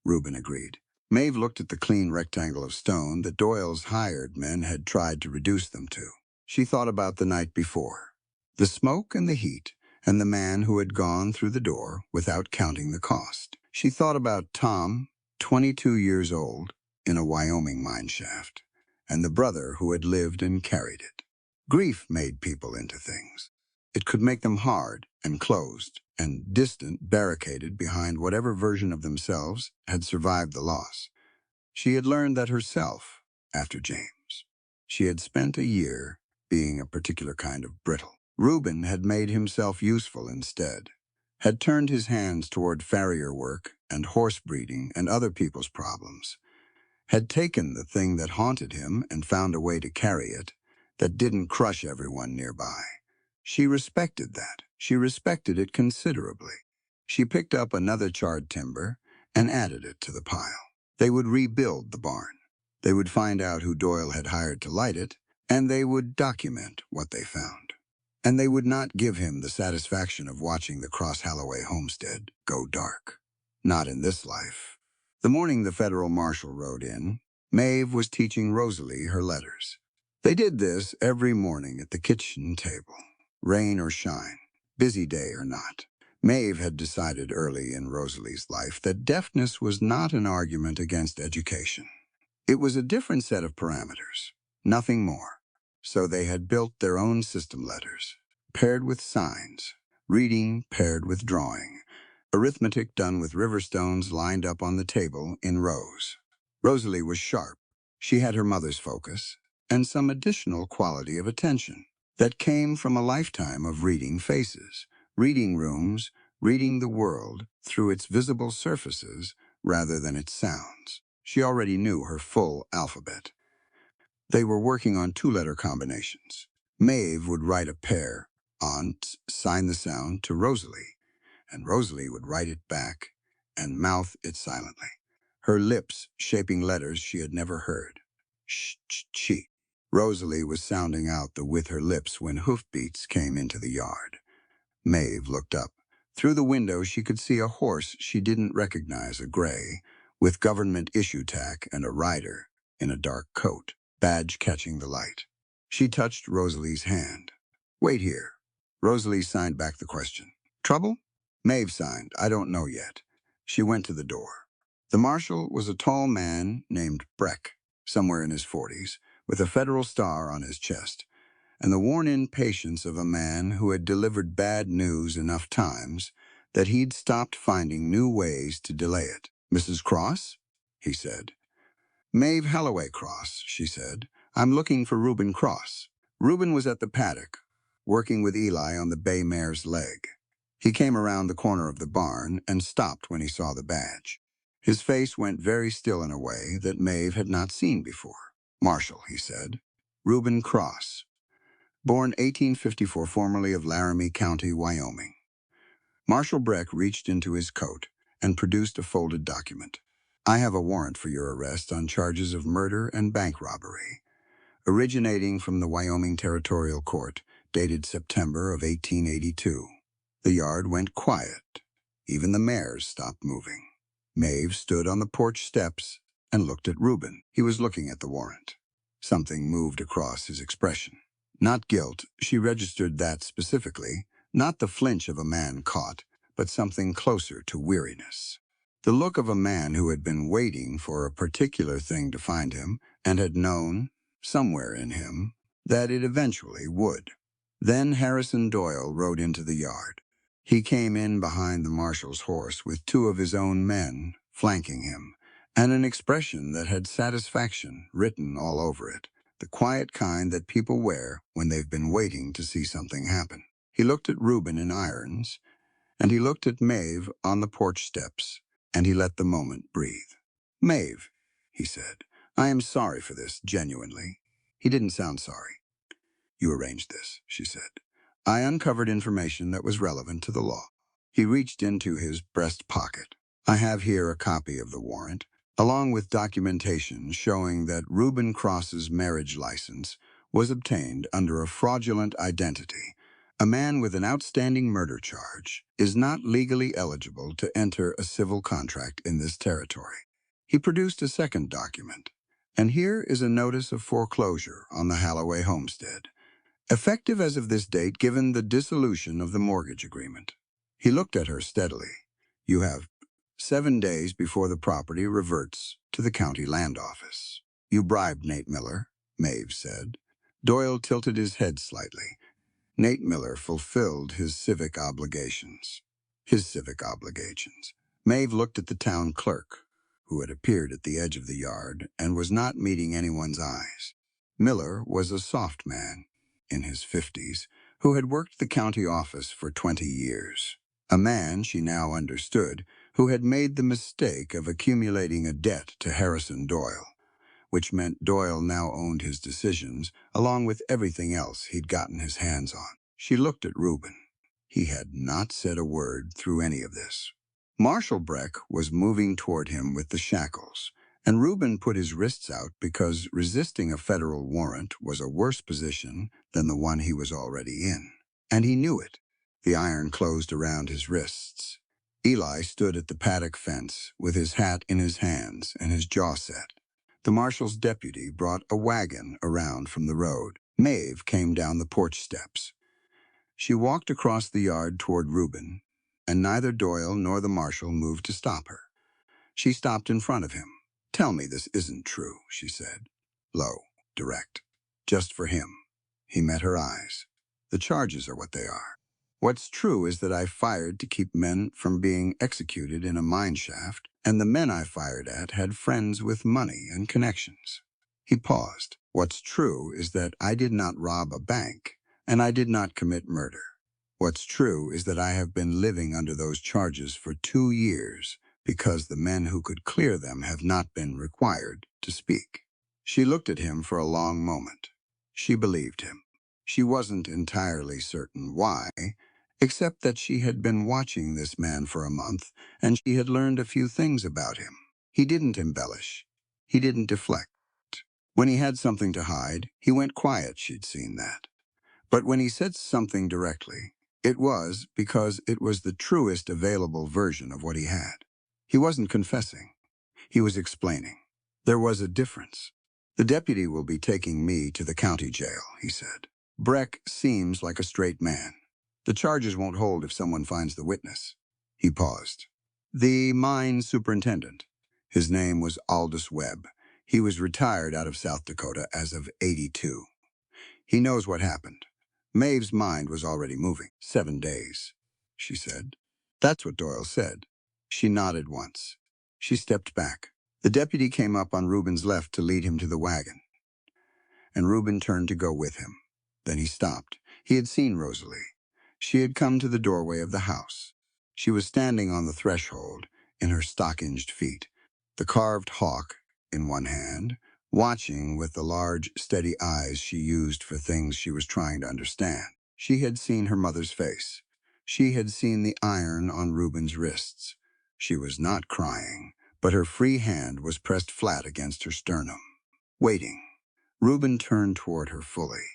S4: Reuben agreed. Maeve looked at the clean rectangle of stone that Doyle's hired men had tried to reduce them to. She thought about the night before, the smoke and the heat, and the man who had gone through the door without counting the cost. She thought about Tom, 22 years old, in a Wyoming mine shaft, and the brother who had lived and carried it. Grief made people into things. It could make them hard and closed and distant, barricaded behind whatever version of themselves had survived the loss. She had learned that herself, after James. She had spent a year being a particular kind of brittle. Reuben had made himself useful instead, had turned his hands toward farrier work and horse breeding and other people's problems, had taken the thing that haunted him and found a way to carry it that didn't crush everyone nearby. She respected that. She respected it considerably. She picked up another charred timber and added it to the pile. They would rebuild the barn. They would find out who Doyle had hired to light it, and they would document what they found. and they would not give him the satisfaction of watching the Cross Holloway homestead go dark. Not in this life. The morning the federal marshal rode in, Maeve was teaching Rosalie her letters. They did this every morning at the kitchen table, rain or shine, busy day or not. Maeve had decided early in Rosalie's life that deafness was not an argument against education. It was a different set of parameters, nothing more. So they had built their own system letters, paired with signs, reading paired with drawing, arithmetic done with river stones lined up on the table in rows. Rosalie was sharp. She had her mother's focus and some additional quality of attention that came from a lifetime of reading faces, reading rooms, reading the world through its visible surfaces rather than its sounds. She already knew her full alphabet. They were working on two-letter combinations. Maeve would write a pair, aunt, sign the sound to Rosalie, and Rosalie would write it back and mouth it silently, her lips shaping letters she had never heard. Sh-ch-chi. Rosalie was sounding out the with her lips when hoofbeats came into the yard. Maeve looked up. Through the window she could see a horse she didn't recognize, a gray, with government issue tack and a rider in a dark coat, badge catching the light. She touched Rosalie's hand. Wait here. Rosalie signed back the question. Trouble? Maeve signed, I don't know yet. She went to the door. The marshal was a tall man named Breck, somewhere in his 40s, with a federal star on his chest, and the worn-in patience of a man who had delivered bad news enough times that he'd stopped finding new ways to delay it. Mrs. Cross? He said. Maeve Holloway Cross, she said. I'm looking for Reuben Cross. Reuben was at the paddock, working with Eli on the bay mare's leg. He came around the corner of the barn and stopped when he saw the badge. His face went very still in a way that Maeve had not seen before. Marshal, he said. Reuben Cross. Born 1854, formerly of Laramie County, Wyoming. Marshal Breck reached into his coat and produced a folded document. I have a warrant for your arrest on charges of murder and bank robbery, originating from the Wyoming Territorial Court, dated September of 1882. The yard went quiet. Even the mares stopped moving. Maeve stood on the porch steps and looked at Reuben. He was looking at the warrant. Something moved across his expression. Not guilt, she registered that specifically, not the flinch of a man caught, but something closer to weariness. The look of a man who had been waiting for a particular thing to find him and had known, somewhere in him, that it eventually would. Then Harrison Doyle rode into the yard. He came in behind the marshal's horse with two of his own men flanking him, and an expression that had satisfaction written all over it, the quiet kind that people wear when they've been waiting to see something happen. He looked at Reuben in irons, and he looked at Maeve on the porch steps, and he let the moment breathe. Maeve, he said, I am sorry for this, genuinely. He didn't sound sorry. You arranged this, she said. I uncovered information that was relevant to the law. He reached into his breast pocket. I have here a copy of the warrant, along with documentation showing that Reuben Cross's marriage license was obtained under a fraudulent identity. A man with an outstanding murder charge is not legally eligible to enter a civil contract in this territory. He produced a second document, and here is a notice of foreclosure on the Holloway homestead, effective as of this date given the dissolution of the mortgage agreement. He looked at her steadily. You have 7 days before the property reverts to the county land office. You bribed Nate Miller, Maeve said. Doyle tilted his head slightly. Nate Miller fulfilled his civic obligations. His civic obligations. Maeve looked at the town clerk, who had appeared at the edge of the yard and was not meeting anyone's eyes. Miller was a soft man, in his 50s, who had worked the county office for 20 years. A man, she now understood, who had made the mistake of accumulating a debt to Harrison Doyle, which meant Doyle now owned his decisions, along with everything else he'd gotten his hands on. She looked at Reuben. He had not said a word through any of this. Marshal Breck was moving toward him with the shackles, and Reuben put his wrists out because resisting a federal warrant was a worse position than the one he was already in. And he knew it. The iron closed around his wrists. Eli stood at the paddock fence with his hat in his hands and his jaw set. The marshal's deputy brought a wagon around from the road. Maeve came down the porch steps. She walked across the yard toward Reuben, and neither Doyle nor the marshal moved to stop her. She stopped in front of him. "Tell me this isn't true," she said. Low, direct. Just for him. He met her eyes. "The charges are what they are. What's true is that I fired to keep men from being executed in a mine shaft, and the men I fired at had friends with money and connections." He paused. "What's true is that I did not rob a bank, and I did not commit murder. What's true is that I have been living under those charges for 2 years because the men who could clear them have not been required to speak." She looked at him for a long moment. She believed him. She wasn't entirely certain why, except that she had been watching this man for a month, and she had learned a few things about him. He didn't embellish. He didn't deflect. When he had something to hide, he went quiet, she'd seen that. But when he said something directly, it was because it was the truest available version of what he had. He wasn't confessing. He was explaining. There was a difference. "The deputy will be taking me to the county jail," he said. "Breck seems like a straight man. The charges won't hold if someone finds the witness." He paused. "The mine superintendent." His name was Aldous Webb. He was retired out of South Dakota as of '82. "He knows what happened." Maeve's mind was already moving. "7 days," she said. "That's what Doyle said." She nodded once. She stepped back. The deputy came up on Reuben's left to lead him to the wagon, and Reuben turned to go with him. Then he stopped. He had seen Rosalie. She had come to the doorway of the house. She was standing on the threshold in her stockinged feet, the carved hawk in one hand, watching with the large, steady eyes she used for things she was trying to understand. She had seen her mother's face. She had seen the iron on Reuben's wrists. She was not crying, but her free hand was pressed flat against her sternum, waiting. Reuben turned toward her fully.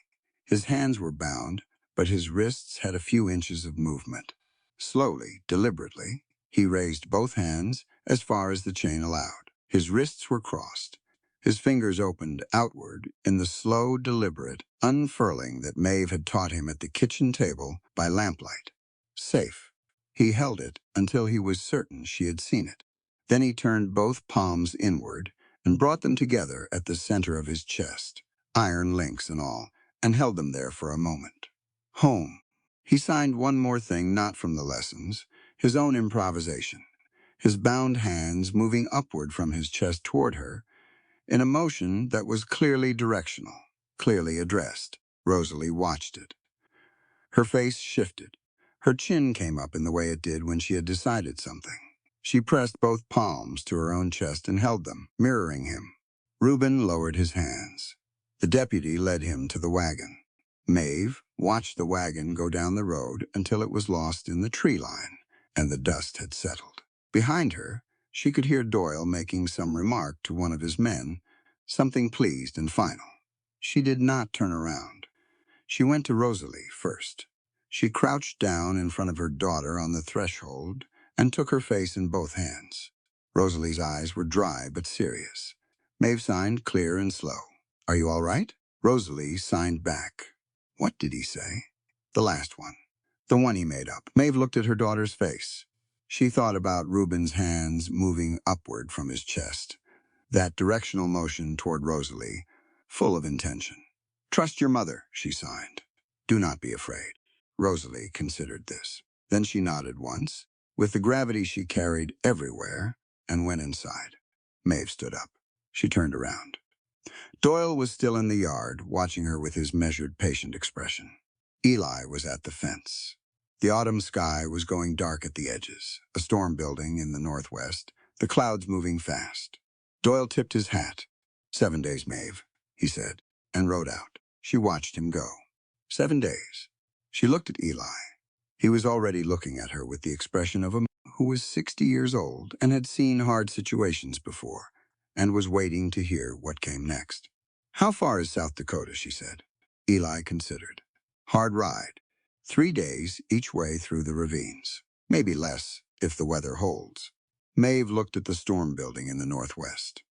S4: His hands were bound, but his wrists had a few inches of movement. Slowly, deliberately, he raised both hands as far as the chain allowed. His wrists were crossed. His fingers opened outward in the slow, deliberate unfurling that Maeve had taught him at the kitchen table by lamplight. Safe. He held it until he was certain she had seen it. Then he turned both palms inward and brought them together at the center of his chest, iron links and all, and held them there for a moment. Home. He signed one more thing not from the lessons, his own improvisation, his bound hands moving upward from his chest toward her, in a motion that was clearly directional, clearly addressed. Rosalie watched it. Her face shifted. Her chin came up in the way it did when she had decided something. She pressed both palms to her own chest and held them, mirroring him. Reuben lowered his hands. The deputy led him to the wagon. Maeve watched the wagon go down the road until it was lost in the tree line, and the dust had settled. Behind her, she could hear Doyle making some remark to one of his men, something pleased and final. She did not turn around. She went to Rosalie first. She crouched down in front of her daughter on the threshold and took her face in both hands. Rosalie's eyes were dry but serious. Maeve signed clear and slow. "Are you all right?" Rosalie signed back. What did he say? The last one. The one he made up. Maeve looked at her daughter's face. She thought about Reuben's hands moving upward from his chest. That directional motion toward Rosalie, full of intention. "Trust your mother," she signed. "Do not be afraid." Rosalie considered this. Then she nodded once, with the gravity she carried everywhere, and went inside. Maeve stood up. She turned around. Doyle was still in the yard, watching her with his measured, patient expression. Eli was at the fence. The autumn sky was going dark at the edges, a storm building in the northwest, the clouds moving fast. Doyle tipped his hat. "7 days, Maeve," he said, and rode out. She watched him go. 7 days. She looked at Eli. He was already looking at her with the expression of a man who was 60 years old and had seen hard situations before, and was waiting to hear what came next. "How far is South Dakota?" she said. Eli considered. "Hard ride. 3 days each way through the ravines. Maybe less if the weather holds. Maeve looked at the storm building in the northwest.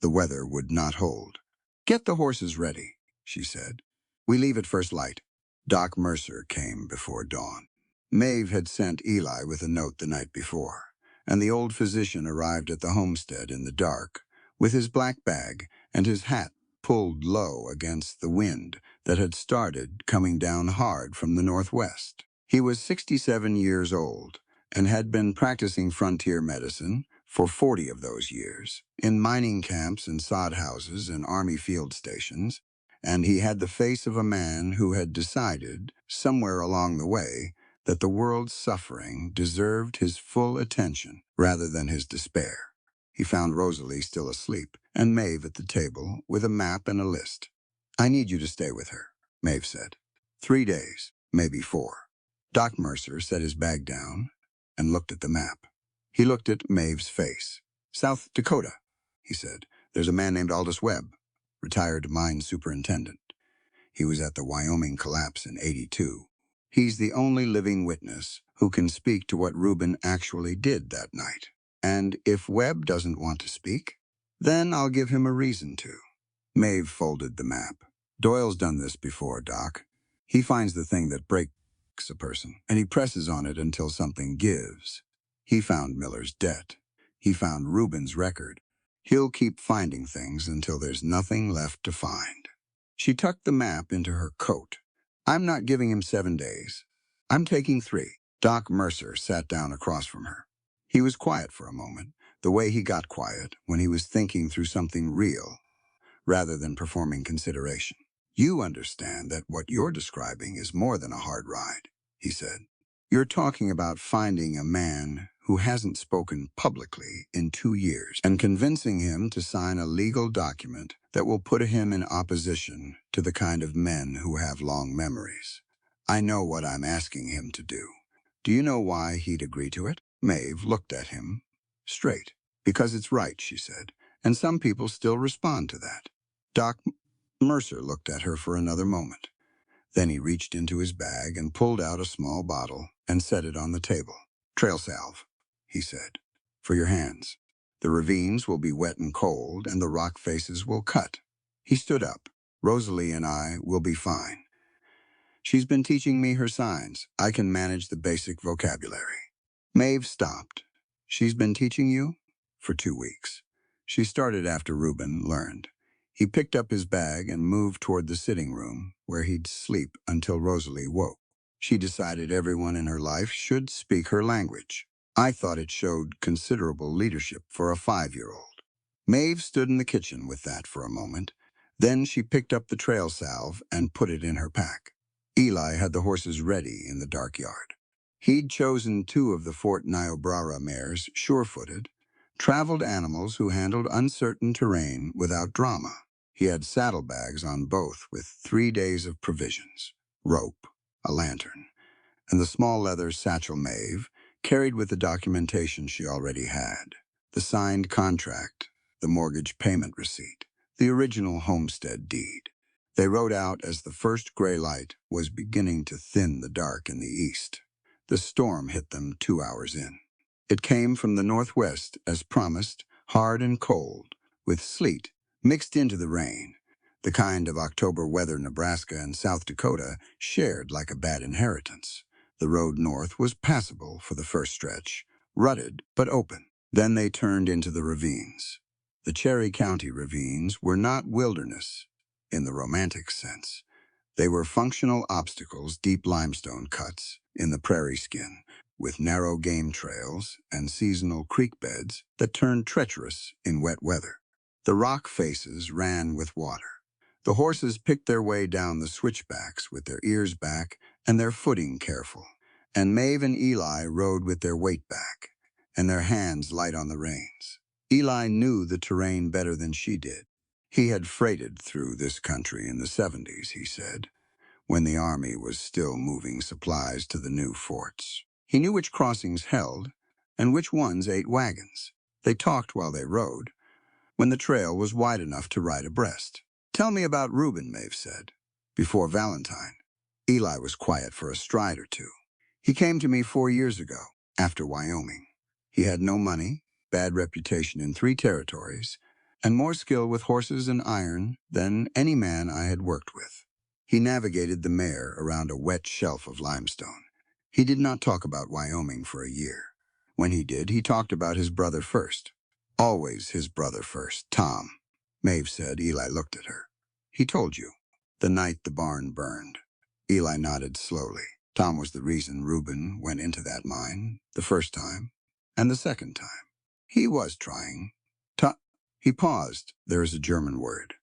S4: The weather would not hold. Get the horses ready, she said. We leave at first light. Doc Mercer came before dawn. Maeve had sent Eli with a note the night before, and the old physician arrived at the homestead in the dark, with his black bag and his hat pulled low against the wind that had started coming down hard from the northwest. He was 67 years old and had been practicing frontier medicine for 40 of those years, in mining camps and sod houses and army field stations, and he had the face of a man who had decided, somewhere along the way, that the world's suffering deserved his full attention rather than his despair. He found Rosalie still asleep, and Maeve at the table with a map and a list. I need you to stay with her, Maeve said. 3 days, maybe 4. Doc Mercer set his bag down and looked at the map. He looked at Maeve's face. South Dakota, he said. There's a man named Aldous Webb, retired mine superintendent. He was at the Wyoming collapse in '82. He's the only living witness who can speak to what Reuben actually did that night. And if Webb doesn't want to speak, then I'll give him a reason to. Maeve folded the map. Doyle's done this before, Doc. He finds the thing that breaks a person, and he presses on it until something gives. He found Miller's debt. He found Reuben's record. He'll keep finding things until there's nothing left to find. She tucked the map into her coat. I'm not giving him 7 days. I'm taking 3. Doc Mercer sat down across from her. He was quiet for a moment, the way he got quiet when he was thinking through something real, rather than performing consideration. You understand that what you're describing is more than a hard ride, he said. You're talking about finding a man who hasn't spoken publicly in 2 years and convincing him to sign a legal document that will put him in opposition to the kind of men who have long memories. I know what I'm asking him to do. Do you know why he'd agree to it? Maeve looked at him straight. Because it's right, she said, and some people still respond to that. Doc Mercer looked at her for another moment. Then he reached into his bag and pulled out a small bottle and set it on the table. Trail salve, he said, for your hands. The ravines will be wet and cold, and the rock faces will cut. He stood up. Rosalie and I will be fine. She's been teaching me her signs. I can manage the basic vocabulary. Maeve stopped. She's been teaching you? For 2 weeks. She started after Reuben learned. He picked up his bag and moved toward the sitting room, where he'd sleep until Rosalie woke. She decided everyone in her life should speak her language. I thought it showed considerable leadership for a 5-year-old. Maeve stood in the kitchen with that for a moment. Then she picked up the trail salve and put it in her pack. Eli had the horses ready in the dark yard. He'd chosen 2 of the Fort Niobrara mares, sure-footed, traveled animals who handled uncertain terrain without drama. He had saddlebags on both with 3 days of provisions, rope, a lantern, and the small leather satchel Maeve carried with the documentation she already had, the signed contract, the mortgage payment receipt, the original homestead deed. They rode out as the first gray light was beginning to thin the dark in the east. The storm hit them 2 hours in. It came from the northwest as promised, hard and cold, with sleet mixed into the rain, the kind of October weather Nebraska and South Dakota shared like a bad inheritance. The road north was passable for the first stretch, rutted but open. Then they turned into the ravines. The Cherry County ravines were not wilderness in the romantic sense. They were functional obstacles, deep limestone cuts in the prairie skin, with narrow game trails and seasonal creek beds that turned treacherous in wet weather. The rock faces ran with water. The horses picked their way down the switchbacks with their ears back and their footing careful, and Maeve and Eli rode with their weight back and their hands light on the reins. Eli knew the terrain better than she did. He had freighted through this country in the '70s, he said, when the army was still moving supplies to the new forts. He knew which crossings held and which ones ate wagons. They talked while they rode, when the trail was wide enough to ride abreast. Tell me about Reuben, Maeve said. Before Valentine. Eli was quiet for a stride or two. He came to me 4 years ago, after Wyoming. He had no money, bad reputation in 3 territories, and more skill with horses and iron than any man I had worked with. He navigated the mare around a wet shelf of limestone. He did not talk about Wyoming for a year. When he did, he talked about his brother first. Always his brother first, Tom. Maeve said. Eli looked at her. He told you. The night the barn burned. Eli nodded slowly. Tom was the reason Reuben went into that mine, the first time, and the second time. He was trying. He paused. There is a German word.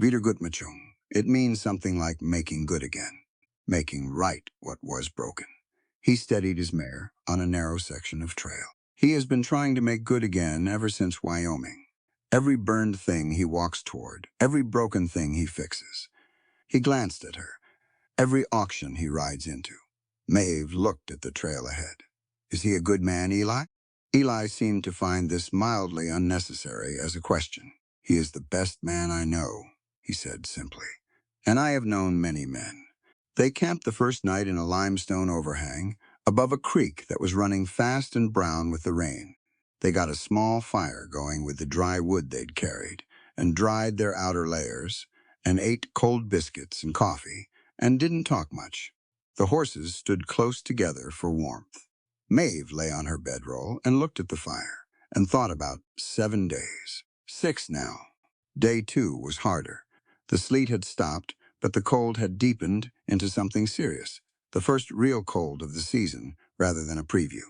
S4: Wiedergutmachung. It means something like making good again, making right what was broken. He steadied his mare on a narrow section of trail. He has been trying to make good again ever since Wyoming. Every burned thing he walks toward, every broken thing he fixes. He glanced at her. Every auction he rides into. Maeve looked at the trail ahead. Is he a good man, Eli? Eli seemed to find this mildly unnecessary as a question. He is the best man I know, he said simply. And I have known many men. They camped the first night in a limestone overhang above a creek that was running fast and brown with the rain. They got a small fire going with the dry wood they'd carried and dried their outer layers and ate cold biscuits and coffee and didn't talk much. The horses stood close together for warmth. Maeve lay on her bedroll and looked at the fire and thought about 7 days. 6 now. Day 2 was harder. The sleet had stopped, but the cold had deepened into something serious, the first real cold of the season rather than a preview.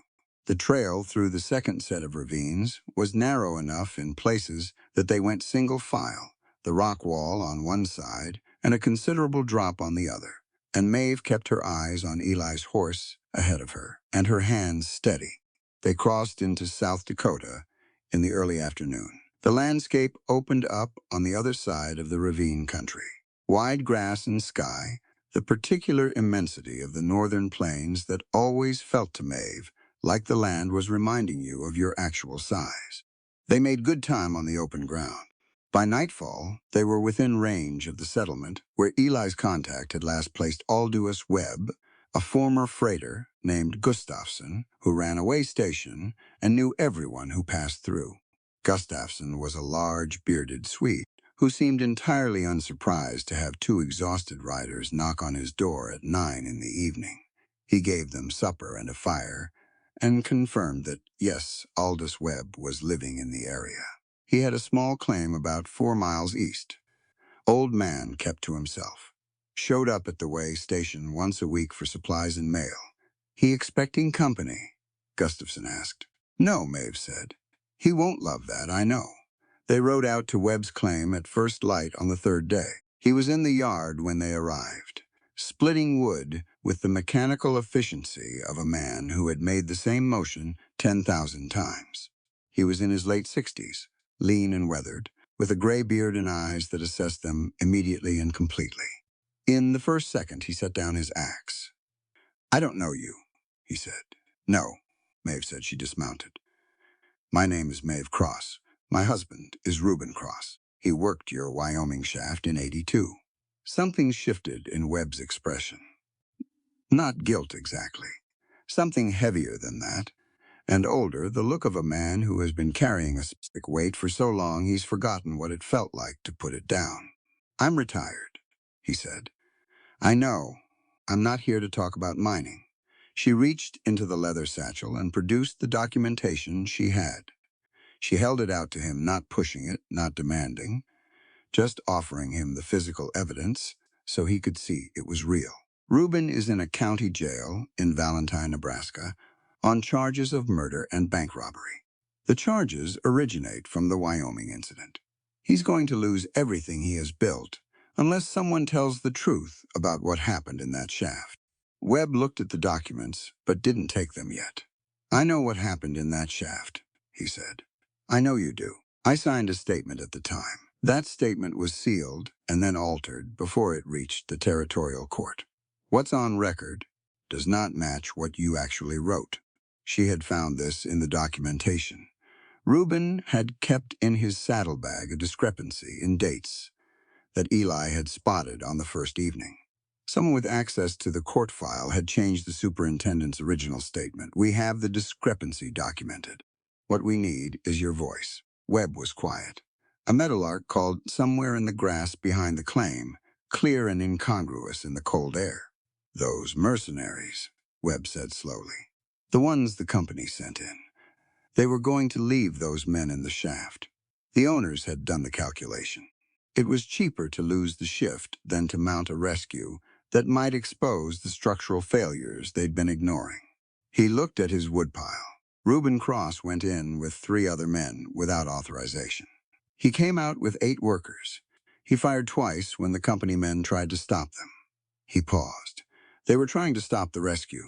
S4: The trail through the second set of ravines was narrow enough in places that they went single file, the rock wall on one side and a considerable drop on the other, and Maeve kept her eyes on Eli's horse ahead of her and her hands steady. They crossed into South Dakota in the early afternoon. The landscape opened up on the other side of the ravine country. Wide grass and sky, the particular immensity of the northern plains that always felt to Maeve like the land was reminding you of your actual size. They made good time on the open ground. By nightfall, they were within range of the settlement where Eli's contact had last placed Aldous Webb, a former freighter named Gustafson, who ran a way station and knew everyone who passed through. Gustafson was a large, bearded Swede who seemed entirely unsurprised to have 2 exhausted riders knock on his door at 9 in the evening. He gave them supper and a fire and confirmed that, yes, Aldous Webb was living in the area. He had a small claim about 4 miles east. Old man kept to himself. Showed up at the way station once a week for supplies and mail. He expecting company? Gustafson asked. No, Maeve said. He won't love that, I know. They rode out to Webb's claim at first light on the 3rd day. He was in the yard when they arrived, splitting wood with the mechanical efficiency of a man who had made the same motion 10,000 times. He was in his late 60s, lean and weathered, with a gray beard and eyes that assessed them immediately and completely. In the first second, he set down his axe. I don't know you, he said. No, Maeve said. She dismounted. My name is Maeve Cross. My husband is Reuben Cross. He worked your Wyoming shaft in '82. Something shifted in Webb's expression. Not guilt exactly. Something heavier than that. And older, the look of a man who has been carrying a specific weight for so long he's forgotten what it felt like to put it down. I'm retired, he said. I know. I'm not here to talk about mining. She reached into the leather satchel and produced the documentation she had. She held it out to him, not pushing it, not demanding, just offering him the physical evidence so he could see it was real. Reuben is in a county jail in Valentine, Nebraska, on charges of murder and bank robbery. The charges originate from the Wyoming incident. He's going to lose everything he has built unless someone tells the truth about what happened in that shaft. Webb looked at the documents, but didn't take them yet. I know what happened in that shaft, he said. I know you do. I signed a statement at the time. That statement was sealed and then altered before it reached the territorial court. What's on record does not match what you actually wrote. She had found this in the documentation. Reuben had kept in his saddlebag a discrepancy in dates that Eli had spotted on the first evening. Someone with access to the court file had changed the superintendent's original statement. We have the discrepancy documented. What we need is your voice. Webb was quiet. A meadowlark called somewhere in the grass behind the claim, clear and incongruous in the cold air. Those mercenaries, Webb said slowly. The ones the company sent in. They were going to leave those men in the shaft. The owners had done the calculation. It was cheaper to lose the shift than to mount a rescue that might expose the structural failures they'd been ignoring. He looked at his woodpile. Reuben Cross went in with 3 other men without authorization. He came out with 8 workers. He fired twice when the company men tried to stop them. He paused. They were trying to stop the rescue,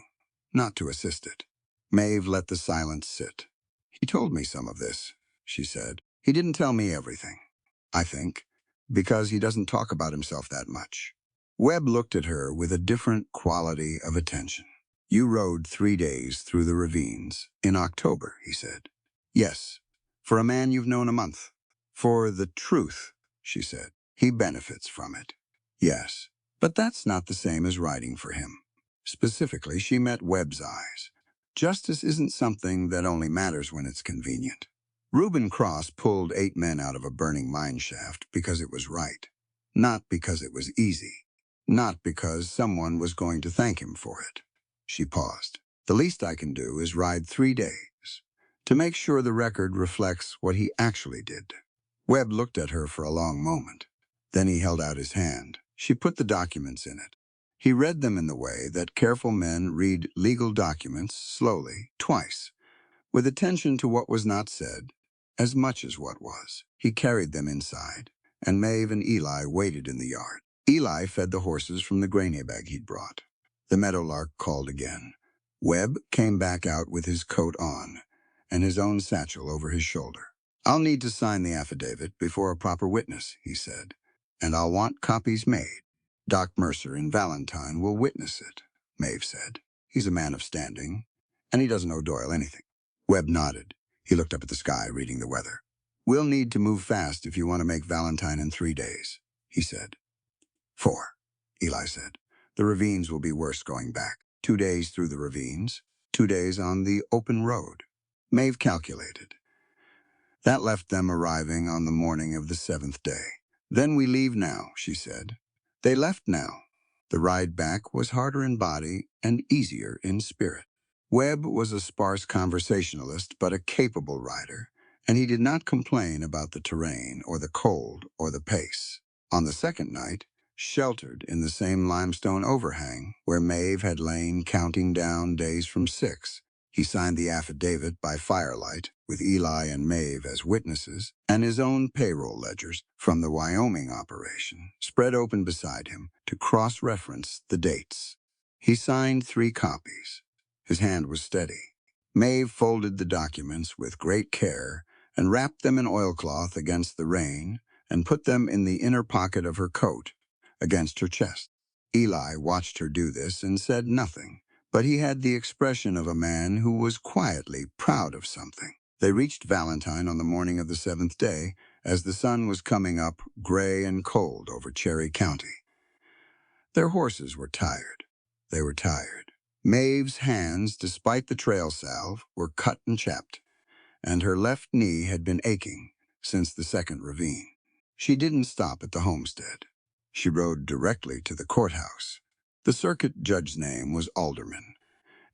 S4: not to assist it. Maeve let the silence sit. He told me some of this, she said. He didn't tell me everything, I think, because he doesn't talk about himself that much. Webb looked at her with a different quality of attention. You rode 3 days through the ravines in October, he said. Yes, for a man you've known a month. For the truth, she said. He benefits from it. Yes, but that's not the same as riding for him. Specifically, she met Webb's eyes. Justice isn't something that only matters when it's convenient. Reuben Cross pulled 8 men out of a burning mine shaft because it was right, not because it was easy, not because someone was going to thank him for it. She paused. The least I can do is ride 3 days to make sure the record reflects what he actually did. Webb looked at her for a long moment. Then he held out his hand. She put the documents in it. He read them in the way that careful men read legal documents slowly, twice, with attention to what was not said, as much as what was. He carried them inside, and Maeve and Eli waited in the yard. Eli fed the horses from the grain bag he'd brought. The meadowlark called again. Webb came back out with his coat on, and his own satchel over his shoulder. I'll need to sign the affidavit before a proper witness, he said, and I'll want copies made. Doc Mercer in Valentine will witness it, Maeve said. He's a man of standing, and he doesn't owe Doyle anything. Webb nodded. He looked up at the sky, reading the weather. We'll need to move fast if you want to make Valentine in 3 days, he said. 4, Eli said. The ravines will be worse going back. 2 days through the ravines, 2 days on the open road. Maeve calculated. That left them arriving on the morning of the 7th day. Then we leave now, she said. They left now. The ride back was harder in body and easier in spirit. Webb was a sparse conversationalist, but a capable rider, and he did not complain about the terrain or the cold or the pace. On the second night, sheltered in the same limestone overhang where Maeve had lain counting down days from 6, he signed the affidavit by firelight, with Eli and Maeve as witnesses, and his own payroll ledgers from the Wyoming operation spread open beside him to cross-reference the dates. He signed 3 copies. His hand was steady. Maeve folded the documents with great care and wrapped them in oilcloth against the rain and put them in the inner pocket of her coat, against her chest. Eli watched her do this and said nothing, but he had the expression of a man who was quietly proud of something. They reached Valentine on the morning of the 7th day, as the sun was coming up gray and cold over Cherry County. Their horses were tired. They were tired. Maeve's hands, despite the trail salve, were cut and chapped, and her left knee had been aching since the second ravine. She didn't stop at the homestead. She rode directly to the courthouse. The circuit judge's name was Alderman,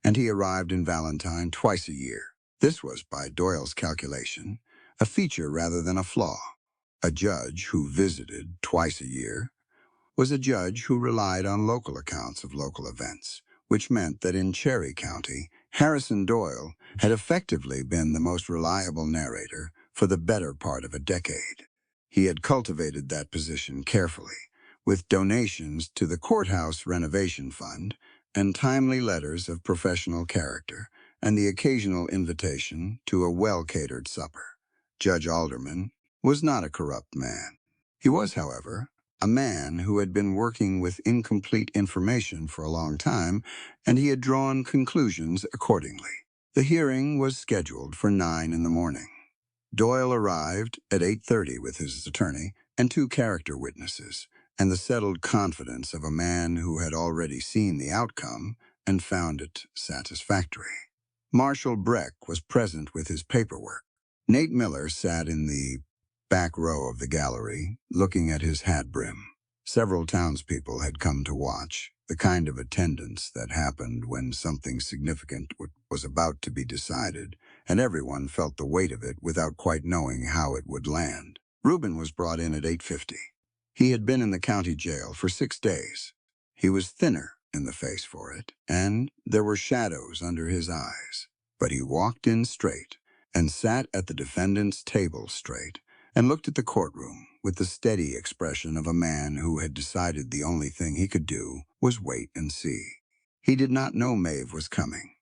S4: and he arrived in Valentine twice a year. This was, by Doyle's calculation, a feature rather than a flaw. A judge who visited twice a year was a judge who relied on local accounts of local events, which meant that in Cherry County, Harrison Doyle had effectively been the most reliable narrator for the better part of a decade. He had cultivated that position carefully, with donations to the courthouse renovation fund and timely letters of professional character, and the occasional invitation to a well-catered supper. Judge Alderman was not a corrupt man. He was, however, a man who had been working with incomplete information for a long time, and he had drawn conclusions accordingly. The hearing was scheduled for 9 in the morning. Doyle arrived at 8:30 with his attorney and 2 character witnesses, and the settled confidence of a man who had already seen the outcome and found it satisfactory. Marshal Breck was present with his paperwork. Nate Miller sat in the back row of the gallery, looking at his hat brim. Several townspeople had come to watch, the kind of attendance that happened when something significant was about to be decided, and everyone felt the weight of it without quite knowing how it would land. Reuben was brought in at 8:50. He had been in the county jail for 6 days. He was thinner in the face for it, and there were shadows under his eyes. But he walked in straight and sat at the defendant's table straight and looked at the courtroom with the steady expression of a man who had decided the only thing he could do was wait and see. He did not know Maeve was coming.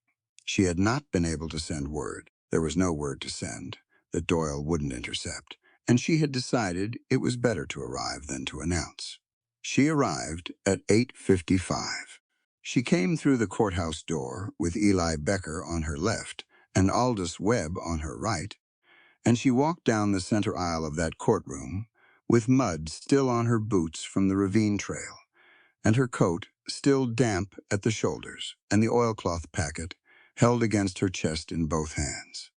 S4: She had not been able to send word. There was no word to send that Doyle wouldn't intercept, and she had decided it was better to arrive than to announce. She arrived at 8:55. She came through the courthouse door with Eli Becker on her left and Aldous Webb on her right, and she walked down the center aisle of that courtroom with mud still on her boots from the ravine trail, and her coat still damp at the shoulders, and the oilcloth packet held against her chest in both hands.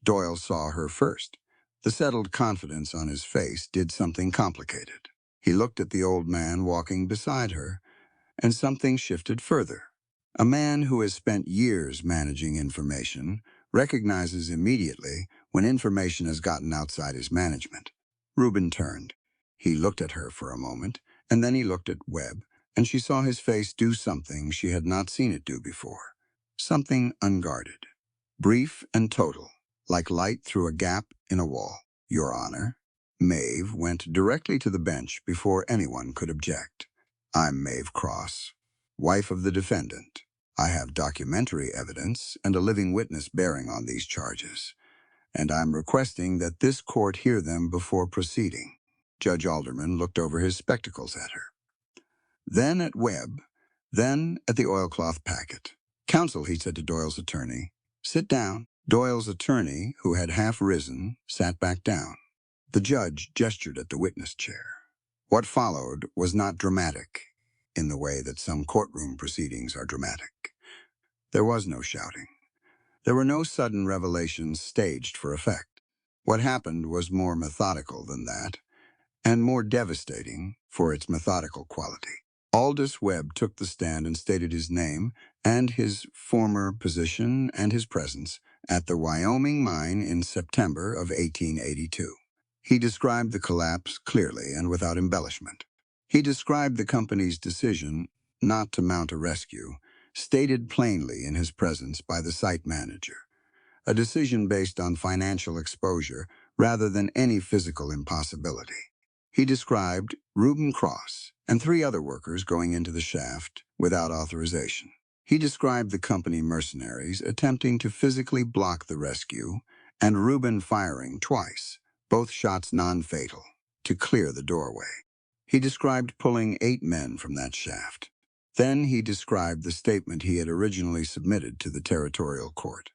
S4: Doyle saw her first. The settled confidence on his face did something complicated. He looked at the old man walking beside her, and something shifted further. A man who has spent years managing information recognizes immediately when information has gotten outside his management. Reuben turned. He looked at her for a moment, and then he looked at Webb, and she saw his face do something she had not seen it do before. Something unguarded. Brief and total, like light through a gap in a wall. Your Honor. Maeve went directly to the bench before anyone could object. I'm Maeve Cross, wife of the defendant. I have documentary evidence and a living witness bearing on these charges, and I'm requesting that this court hear them before proceeding. Judge Alderman looked over his spectacles at her. Then at Webb, then at the oilcloth packet. Counsel, he said to Doyle's attorney, sit down. Doyle's attorney, who had half risen, sat back down. The judge gestured at the witness chair. What followed was not dramatic in the way that some courtroom proceedings are dramatic. There was no shouting. There were no sudden revelations staged for effect. What happened was more methodical than that, and more devastating for its methodical quality. Aldous Webb took the stand and stated his name and his former position and his presence at the Wyoming mine in September of 1882. He described the collapse clearly and without embellishment. He described the company's decision not to mount a rescue, stated plainly in his presence by the site manager, a decision based on financial exposure rather than any physical impossibility. He described Reuben Cross and 3 other workers going into the shaft without authorization. He described the company mercenaries attempting to physically block the rescue and Reuben firing twice, both shots non-fatal, to clear the doorway. He described pulling 8 men from that shaft. Then he described the statement he had originally submitted to the territorial court,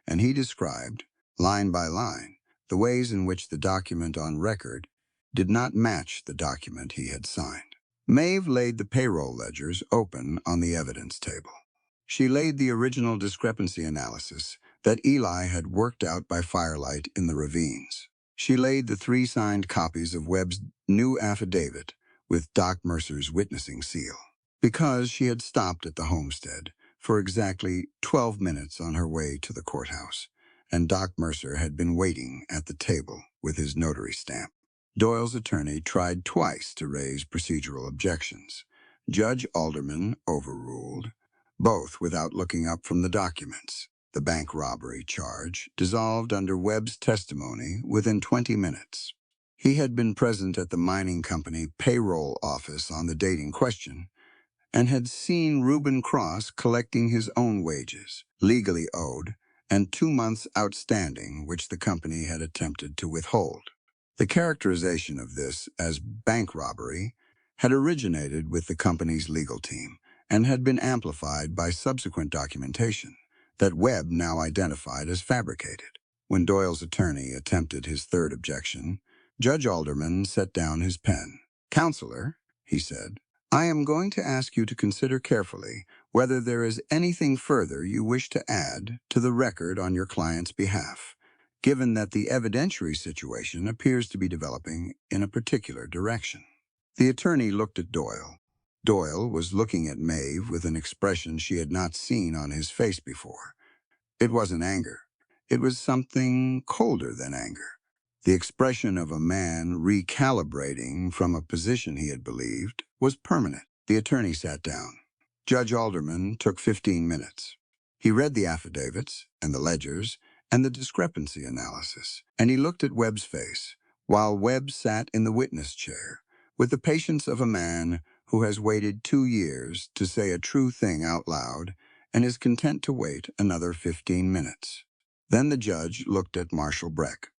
S4: and he described, line by line, the ways in which the document on record did not match the document he had signed. Maeve laid the payroll ledgers open on the evidence table. She laid the original discrepancy analysis that Eli had worked out by firelight in the ravines. She laid the 3 signed copies of Webb's new affidavit with Doc Mercer's witnessing seal. Because she had stopped at the homestead for exactly 12 minutes on her way to the courthouse, and Doc Mercer had been waiting at the table with his notary stamp. Doyle's attorney tried twice to raise procedural objections. Judge Alderman overruled, both without looking up from the documents. The bank robbery charge dissolved under Webb's testimony within 20 minutes. He had been present at the mining company payroll office on the date in question and had seen Reuben Cross collecting his own wages, legally owed, and 2 months outstanding, which the company had attempted to withhold. The characterization of this as bank robbery had originated with the company's legal team and had been amplified by subsequent documentation that Webb now identified as fabricated. When Doyle's attorney attempted his third objection, Judge Alderman set down his pen. Counselor, he said. I am going to ask you to consider carefully whether there is anything further you wish to add to the record on your client's behalf, given that the evidentiary situation appears to be developing in a particular direction. The attorney looked at Doyle. Doyle was looking at Maeve with an expression she had not seen on his face before. It wasn't anger. It was something colder than anger. The expression of a man recalibrating from a position he had believed was permanent. The attorney sat down. Judge Alderman took 15 minutes. He read the affidavits and the ledgers and the discrepancy analysis, and he looked at Webb's face, while Webb sat in the witness chair, with the patience of a man who has waited 2 years to say a true thing out loud and is content to wait another 15 minutes. Then the judge looked at Marshal Breck.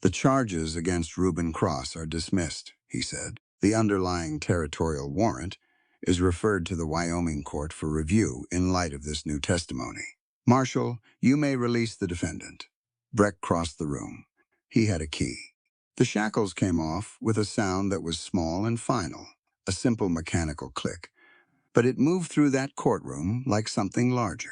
S4: The charges against Reuben Cross are dismissed, he said. The underlying territorial warrant is referred to the Wyoming court for review in light of this new testimony. Marshal, you may release the defendant. Breck crossed the room. He had a key. The shackles came off with a sound that was small and final, a simple mechanical click. But it moved through that courtroom like something larger.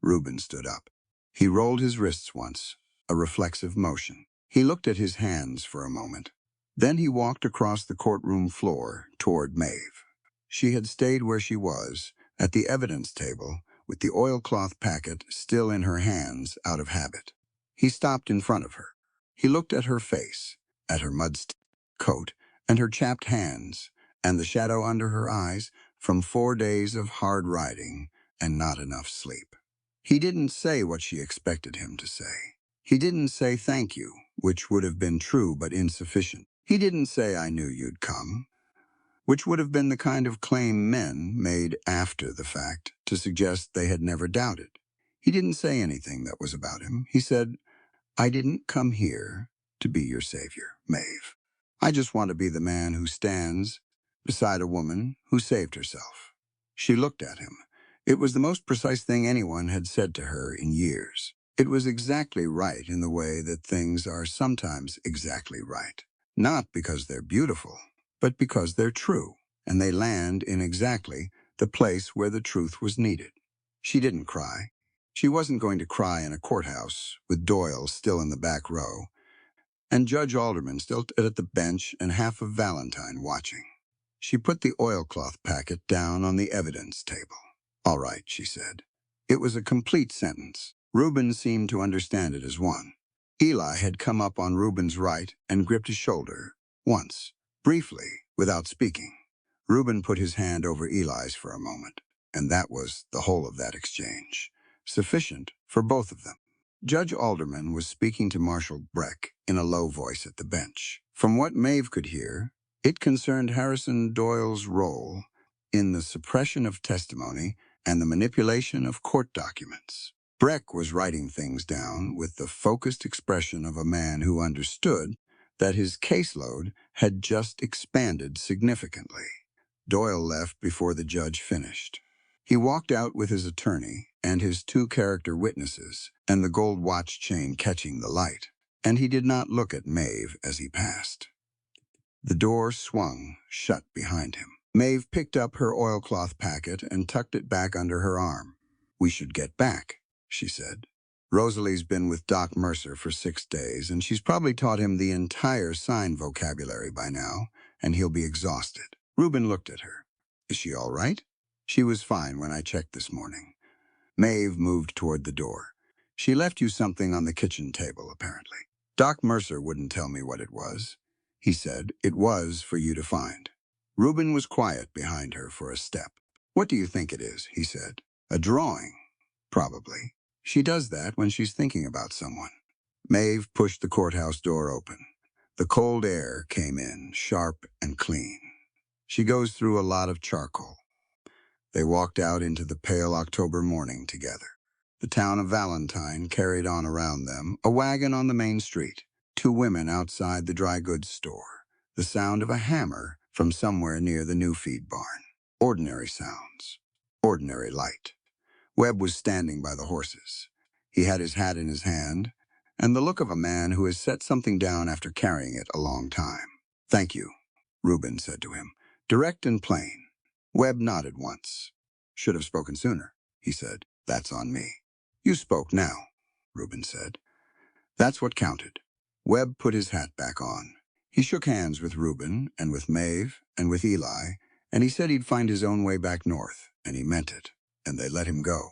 S4: Reuben stood up. He rolled his wrists once, a reflexive motion. He looked at his hands for a moment. Then he walked across the courtroom floor toward Maeve. She had stayed where she was, at the evidence table, with the oilcloth packet still in her hands out of habit. He stopped in front of her. He looked at her face, at her mud-stained coat, and her chapped hands, and the shadow under her eyes from 4 days of hard riding and not enough sleep. He didn't say what she expected him to say. He didn't say thank you, which would have been true but insufficient. He didn't say I knew you'd come, which would have been the kind of claim men made after the fact to suggest they had never doubted. He didn't say anything that was about him. He said, I didn't come here to be your savior, Maeve. I just want to be the man who stands beside a woman who saved herself. She looked at him. It was the most precise thing anyone had said to her in years. It was exactly right in the way that things are sometimes exactly right. Not because they're beautiful, but because they're true, and they land in exactly the place where the truth was needed. She didn't cry. She wasn't going to cry in a courthouse with Doyle still in the back row, and Judge Alderman still at the bench and half of Valentine watching. She put the oilcloth packet down on the evidence table. All right, she said. It was a complete sentence. Reuben seemed to understand it as one. Eli had come up on Reuben's right and gripped his shoulder, once, briefly, without speaking. Reuben put his hand over Eli's for a moment, and that was the whole of that exchange, sufficient for both of them. Judge Alderman was speaking to Marshal Breck in a low voice at the bench. From what Maeve could hear, it concerned Harrison Doyle's role in the suppression of testimony and the manipulation of court documents. Breck was writing things down with the focused expression of a man who understood that his caseload had just expanded significantly. Doyle left before the judge finished. He walked out with his attorney and his 2 character witnesses and the gold watch chain catching the light, and he did not look at Maeve as he passed. The door swung shut behind him. Maeve picked up her oilcloth packet and tucked it back under her arm. We should get back, she said. Rosalie's been with Doc Mercer for 6 days, and she's probably taught him the entire sign vocabulary by now, and he'll be exhausted. Reuben looked at her. Is she all right? She was fine when I checked this morning. Maeve moved toward the door. She left you something on the kitchen table, apparently. Doc Mercer wouldn't tell me what it was. He said it was for you to find. Reuben was quiet behind her for a step. What do you think it is? He said. A drawing. Probably. She does that when she's thinking about someone. Maeve pushed the courthouse door open. The cold air came in, sharp and clean. She goes through a lot of charcoal. They walked out into the pale October morning together. The town of Valentine carried on around them, a wagon on the main street, 2 women outside the dry goods store, the sound of a hammer from somewhere near the new feed barn. Ordinary sounds, ordinary light. Webb was standing by the horses. He had his hat in his hand, and the look of a man who has set something down after carrying it a long time. Thank you, Reuben said to him. Direct and plain. Webb nodded once. Should have spoken sooner, he said. That's on me. You spoke now, Reuben said. That's what counted. Webb put his hat back on. He shook hands with Reuben and with Maeve and with Eli, and he said he'd find his own way back north, and he meant it, and they let him go.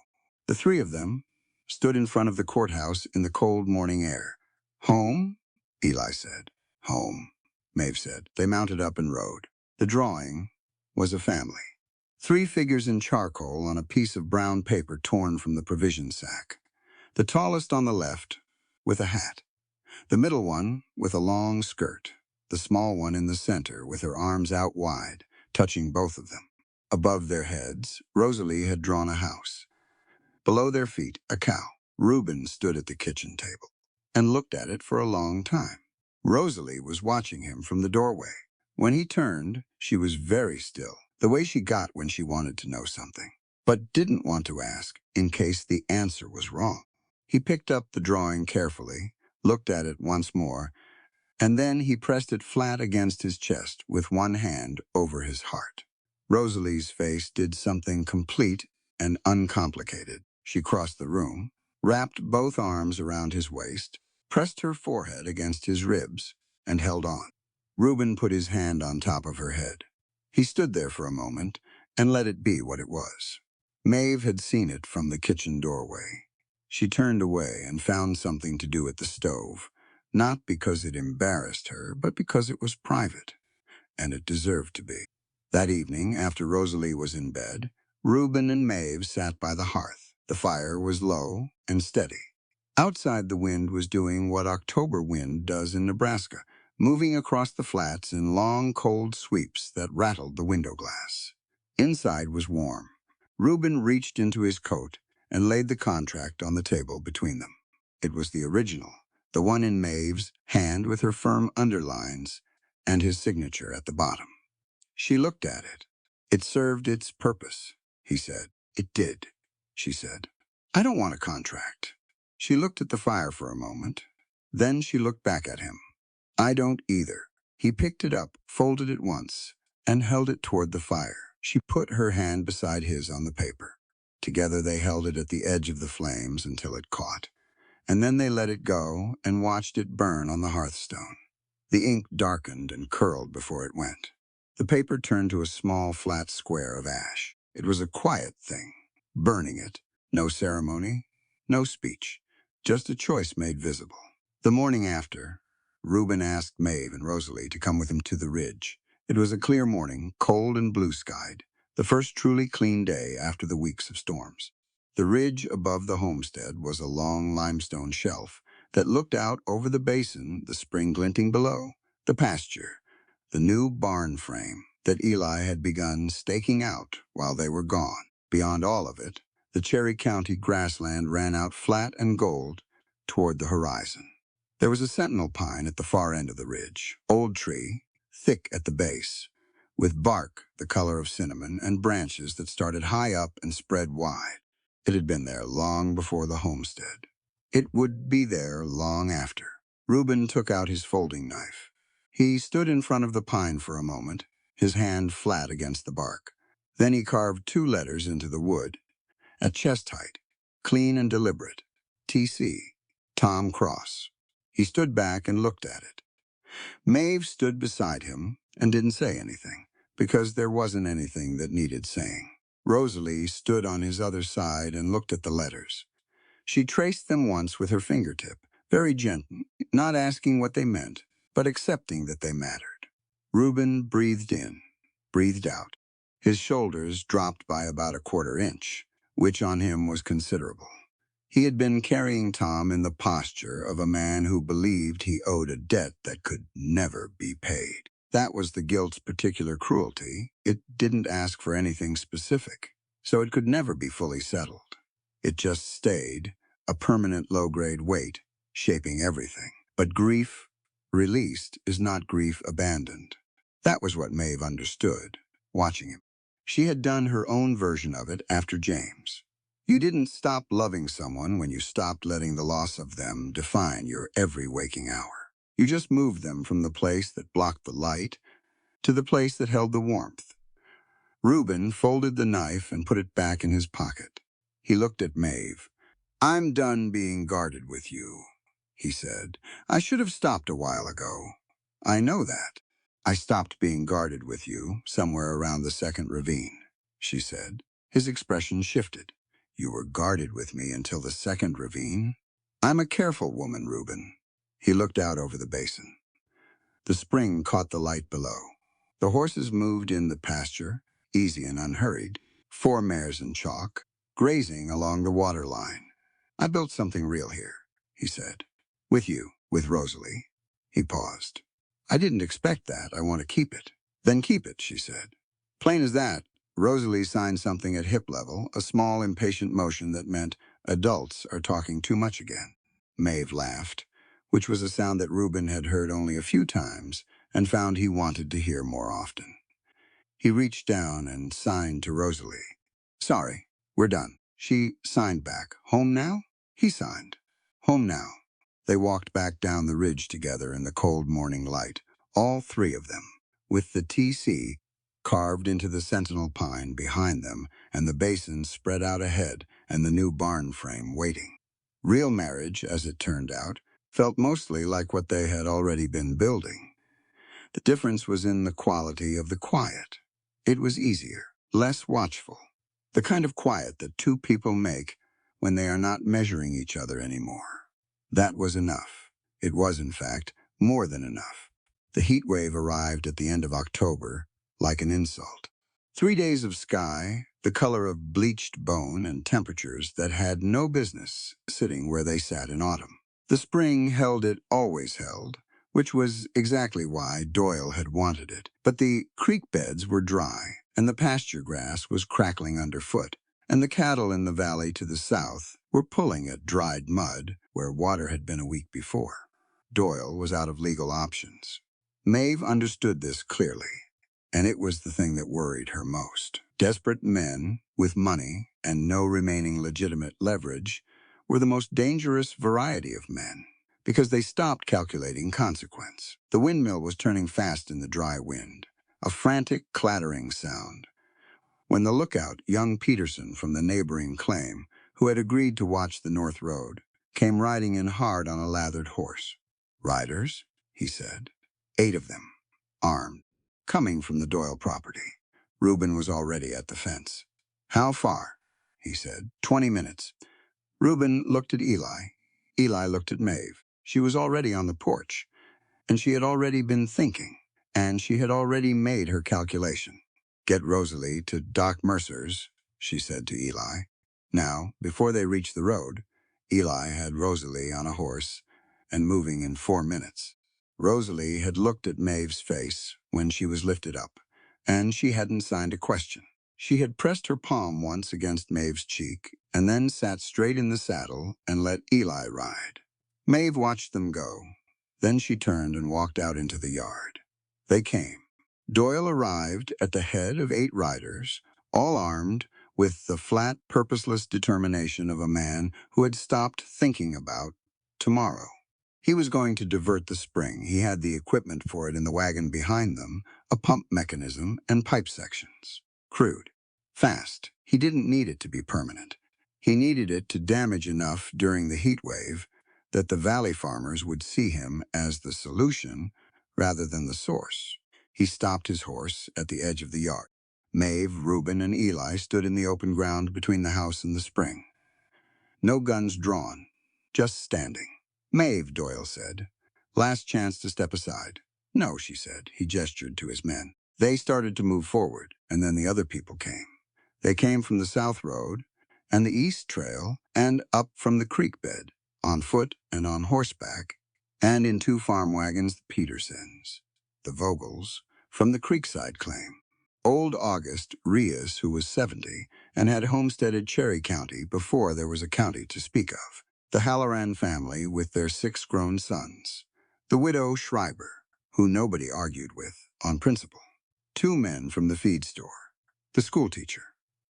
S4: The three of them stood in front of the courthouse in the cold morning air. Home? Eli said. Home, Maeve said. They mounted up and rode. The drawing was a family. 3 figures in charcoal on a piece of brown paper torn from the provision sack. The tallest on the left with a hat. The middle one with a long skirt. The small one in the center with her arms out wide, touching both of them. Above their heads, Rosalie had drawn a house. Below their feet, a cow. Reuben stood at the kitchen table and looked at it for a long time. Rosalie was watching him from the doorway. When he turned, she was very still, the way she got when she wanted to know something, but didn't want to ask in case the answer was wrong. He picked up the drawing carefully, looked at it once more, and then he pressed it flat against his chest with one hand over his heart. Rosalie's face did something complete and uncomplicated. She crossed the room, wrapped both arms around his waist, pressed her forehead against his ribs, and held on. Reuben put his hand on top of her head. He stood there for a moment and let it be what it was. Maeve had seen it from the kitchen doorway. She turned away and found something to do at the stove, not because it embarrassed her, but because it was private, and it deserved to be. That evening, after Rosalie was in bed, Reuben and Maeve sat by the hearth. The fire was low and steady. Outside, the wind was doing what October wind does in Nebraska, moving across the flats in long, cold sweeps that rattled the window glass. Inside was warm. Reuben reached into his coat and laid the contract on the table between them. It was the original, the one in Maeve's hand with her firm underlines and his signature at the bottom. She looked at it. It served its purpose, he said. It did, she said. I don't want a contract. She looked at the fire for a moment. Then she looked back at him. I don't either. He picked it up, folded it once, and held it toward the fire. She put her hand beside his on the paper. Together they held it at the edge of the flames until it caught, and then they let it go and watched it burn on the hearthstone. The ink darkened and curled before it went. The paper turned to a small, flat square of ash. It was a quiet thing, burning it. No ceremony, no speech, just a choice made visible. The morning after, Reuben asked Maeve and Rosalie to come with him to the ridge. It was a clear morning, cold and blue-skied, the first truly clean day after the weeks of storms. The ridge above the homestead was a long limestone shelf that looked out over the basin, the spring glinting below, the pasture, the new barn frame that Eli had begun staking out while they were gone. Beyond all of it, the Cherry County grassland ran out flat and gold toward the horizon. There was a sentinel pine at the far end of the ridge, old tree, thick at the base, with bark the color of cinnamon and branches that started high up and spread wide. It had been there long before the homestead. It would be there long after. Reuben took out his folding knife. He stood in front of the pine for a moment, his hand flat against the bark. Then he carved 2 letters into the wood, at chest height, clean and deliberate. T.C. Tom Cross. He stood back and looked at it. Maeve stood beside him and didn't say anything, because there wasn't anything that needed saying. Rosalie stood on his other side and looked at the letters. She traced them once with her fingertip, very gentle, not asking what they meant, but accepting that they mattered. Reuben breathed in, breathed out. His shoulders dropped by about a 1/4 inch, which on him was considerable. He had been carrying Tom in the posture of a man who believed he owed a debt that could never be paid. That was the guilt's particular cruelty. It didn't ask for anything specific, so it could never be fully settled. It just stayed, a permanent low-grade weight, shaping everything. But grief released is not grief abandoned. That was what Maeve understood, watching him. She had done her own version of it after James. You didn't stop loving someone when you stopped letting the loss of them define your every waking hour. You just moved them from the place that blocked the light to the place that held the warmth. Reuben folded the knife and put it back in his pocket. He looked at Maeve. "I'm done being guarded with you," he said. "I should have stopped a while ago. I know that. I stopped being guarded with you somewhere around the second ravine," she said. His expression shifted. "You were guarded with me until the second ravine?" "I'm a careful woman, Reuben." He looked out over the basin. The spring caught the light below. The horses moved in the pasture, easy and unhurried, 4 mares and chalk, grazing along the water line. "I built something real here," he said. "With you, with Rosalie." He paused. "I didn't expect that. I want to keep it." "Then keep it," she said. Plain as that, Rosalie signed something at hip level, a small, impatient motion that meant adults are talking too much again. Maeve laughed, which was a sound that Reuben had heard only a few times and found he wanted to hear more often. He reached down and signed to Rosalie. "Sorry, we're done." She signed back. "Home now?" He signed. "Home now." They walked back down the ridge together in the cold morning light, all 3 of them, with the TC carved into the sentinel pine behind them and the basin spread out ahead and the new barn frame waiting. Real marriage, as it turned out, felt mostly like what they had already been building. The difference was in the quality of the quiet. It was easier, less watchful, the kind of quiet that 2 people make when they are not measuring each other anymore. That was enough. It was, in fact, more than enough. The heat wave arrived at the end of October, like an insult. 3 days of sky, the color of bleached bone, and temperatures that had no business sitting where they sat in autumn. The spring held it always held, which was exactly why Doyle had wanted it. But the creek beds were dry, and the pasture grass was crackling underfoot, and the cattle in the valley to the south were pulling at dried mud where water had been a week before. Doyle was out of legal options. Maeve understood this clearly, and it was the thing that worried her most. Desperate men with money and no remaining legitimate leverage were the most dangerous variety of men, because they stopped calculating consequence. The windmill was turning fast in the dry wind, a frantic clattering sound. When the lookout, young Peterson from the neighboring claim, who had agreed to watch the north road, came riding in hard on a lathered horse. "Riders?" he said. 8 of them, armed, coming from the Doyle property. Reuben was already at the fence. "How far?" he said. 20 minutes. Reuben looked at Eli. Eli looked at Maeve. She was already on the porch, and she had already been thinking, and she had already made her calculation. "Get Rosalie to Doc Mercer's," she said to Eli. Now, before they reached the road, Eli had Rosalie on a horse and moving in 4 minutes. Rosalie had looked at Maeve's face when she was lifted up, and she hadn't signed a question. She had pressed her palm once against Maeve's cheek and then sat straight in the saddle and let Eli ride. Maeve watched them go. Then she turned and walked out into the yard. They came. Doyle arrived at the head of 8 riders, all armed with the flat, purposeless determination of a man who had stopped thinking about tomorrow. He was going to divert the spring. He had the equipment for it in the wagon behind them, a pump mechanism and pipe sections. Crude. Fast. He didn't need it to be permanent. He needed it to damage enough during the heat wave that the valley farmers would see him as the solution rather than the source. He stopped his horse at the edge of the yard. Maeve, Reuben, and Eli stood in the open ground between the house and the spring. No guns drawn, just standing. "Maeve," Doyle said. "Last chance to step aside." "No," she said. He gestured to his men. They started to move forward, and then the other people came. They came from the south road and the east trail and up from the creek bed, on foot and on horseback, and in 2 farm wagons, the Petersons, the Vogels, from the Creekside claim. Old August Rias, who was 70 and had homesteaded Cherry County before there was a county to speak of. The Halloran family with their 6 grown sons. The widow Schreiber, who nobody argued with on principle. 2 men from the feed store. The schoolteacher.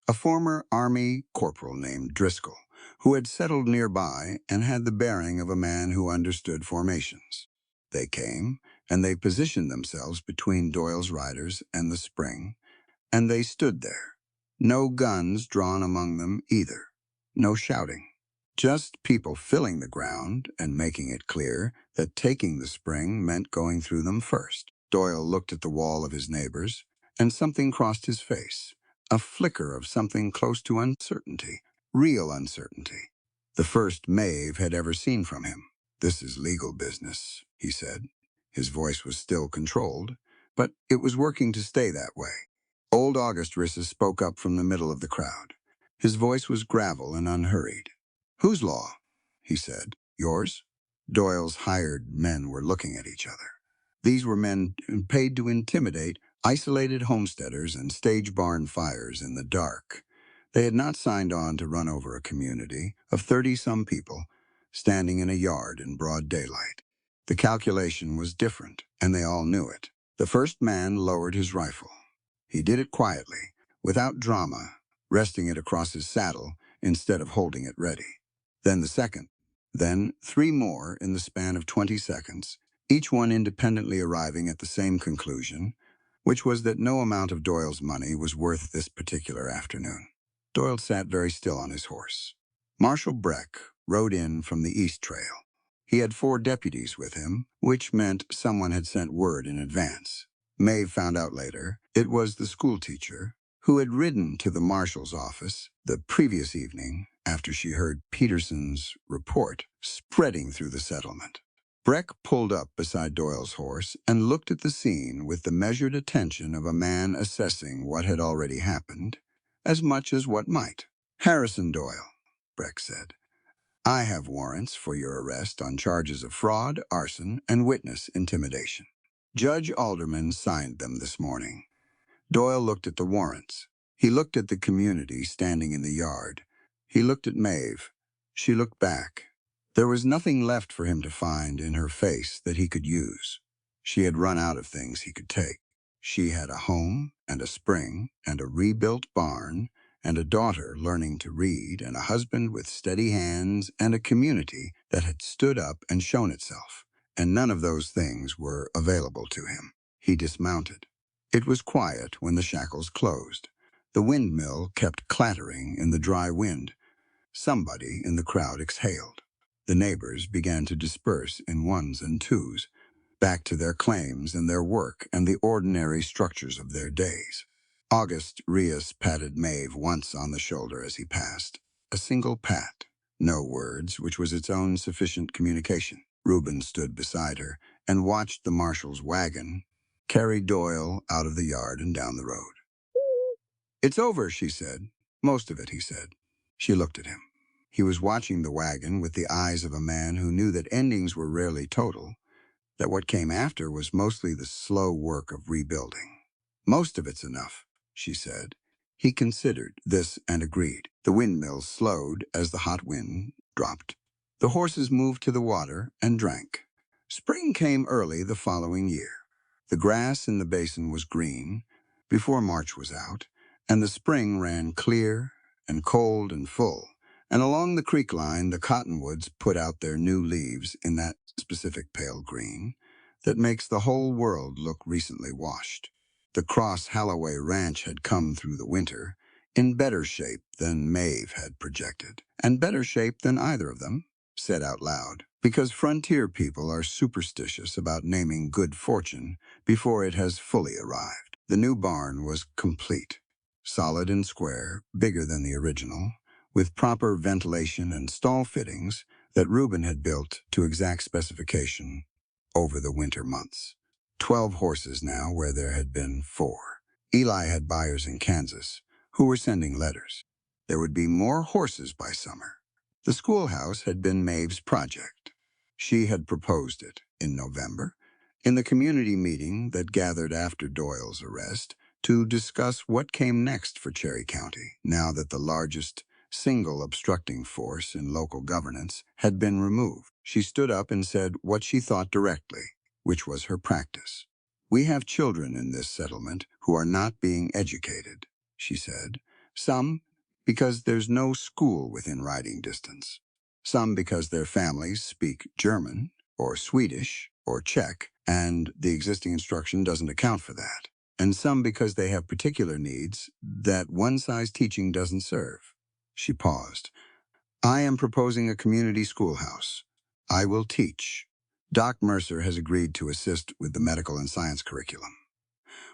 S4: A former Army corporal named Driscoll, who had settled nearby and had the bearing of a man who understood formations. They came, and they positioned themselves between Doyle's riders and the spring, and they stood there. No guns drawn among them either. No shouting. Just people filling the ground and making it clear that taking the spring meant going through them first. Doyle looked at the wall of his neighbors, and something crossed his face. A flicker of something close to uncertainty. Real uncertainty. The first Maeve had ever seen from him. "This is legal business," he said. His voice was still controlled, but it was working to stay that way. Old August Rissa spoke up from the middle of the crowd. His voice was gravel and unhurried. "Whose law?" he said. "Yours?" Doyle's hired men were looking at each other. These were men paid to intimidate isolated homesteaders and stage barn fires in the dark. They had not signed on to run over a community of 30-some people standing in a yard in broad daylight. The calculation was different, and they all knew it. The first man lowered his rifle. He did it quietly, without drama, resting it across his saddle instead of holding it ready. Then the second. Then 3 more in the span of 20 seconds, each one independently arriving at the same conclusion, which was that no amount of Doyle's money was worth this particular afternoon. Doyle sat very still on his horse. Marshal Breck rode in from the East Trail. He had 4 deputies with him, which meant someone had sent word in advance. Maeve found out later it was the schoolteacher who had ridden to the marshal's office the previous evening after she heard Peterson's report spreading through the settlement. Breck pulled up beside Doyle's horse and looked at the scene with the measured attention of a man assessing what had already happened, as much as what might. "Harrison Doyle," Breck said, "I have warrants for your arrest on charges of fraud, arson, and witness intimidation. Judge Alderman signed them this morning." Doyle looked at the warrants. He looked at the community standing in the yard. He looked at Maeve. She looked back. There was nothing left for him to find in her face that he could use. She had run out of things he could take. She had a home and a spring and a rebuilt barn and a daughter learning to read and a husband with steady hands and a community that had stood up and shown itself. And none of those things were available to him. He dismounted. It was quiet when the shackles closed. The windmill kept clattering in the dry wind. Somebody in the crowd exhaled. The neighbors began to disperse in ones and twos, back to their claims and their work and the ordinary structures of their days. August Rias patted Maeve once on the shoulder as he passed. A single pat. No words, which was its own sufficient communication. Reuben stood beside her and watched the marshal's wagon carry Doyle out of the yard and down the road. "It's over," she said. "Most of it," he said. She looked at him. He was watching the wagon with the eyes of a man who knew that endings were rarely total, that what came after was mostly the slow work of rebuilding. "Most of it's enough," she said. He considered this and agreed. The windmill slowed as the hot wind dropped. The horses moved to the water and drank. Spring came early the following year. The grass in the basin was green before March was out, and the spring ran clear and cold and full, and along the creek line the cottonwoods put out their new leaves in that specific pale green that makes the whole world look recently washed. The Cross Halloway Ranch had come through the winter in better shape than Maeve had projected, and better shape than either of them said out loud, because frontier people are superstitious about naming good fortune before it has fully arrived. The new barn was complete, solid and square, bigger than the original, with proper ventilation and stall fittings that Reuben had built to exact specification over the winter months. 12 horses now where there had been 4. Eli had buyers in Kansas who were sending letters. There would be more horses by summer. The schoolhouse had been Maeve's project. She had proposed it in November, in the community meeting that gathered after Doyle's arrest, to discuss what came next for Cherry County, now that the largest single obstructing force in local governance had been removed. She stood up and said what she thought directly, which was her practice. "We have children in this settlement who are not being educated," she said. "Some because there's no school within riding distance. Some because their families speak German or Swedish or check, and the existing instruction doesn't account for that. And some because they have particular needs that one-size teaching doesn't serve. She paused. I am proposing a community schoolhouse. I will teach. Doc Mercer has agreed to assist with the medical and science curriculum.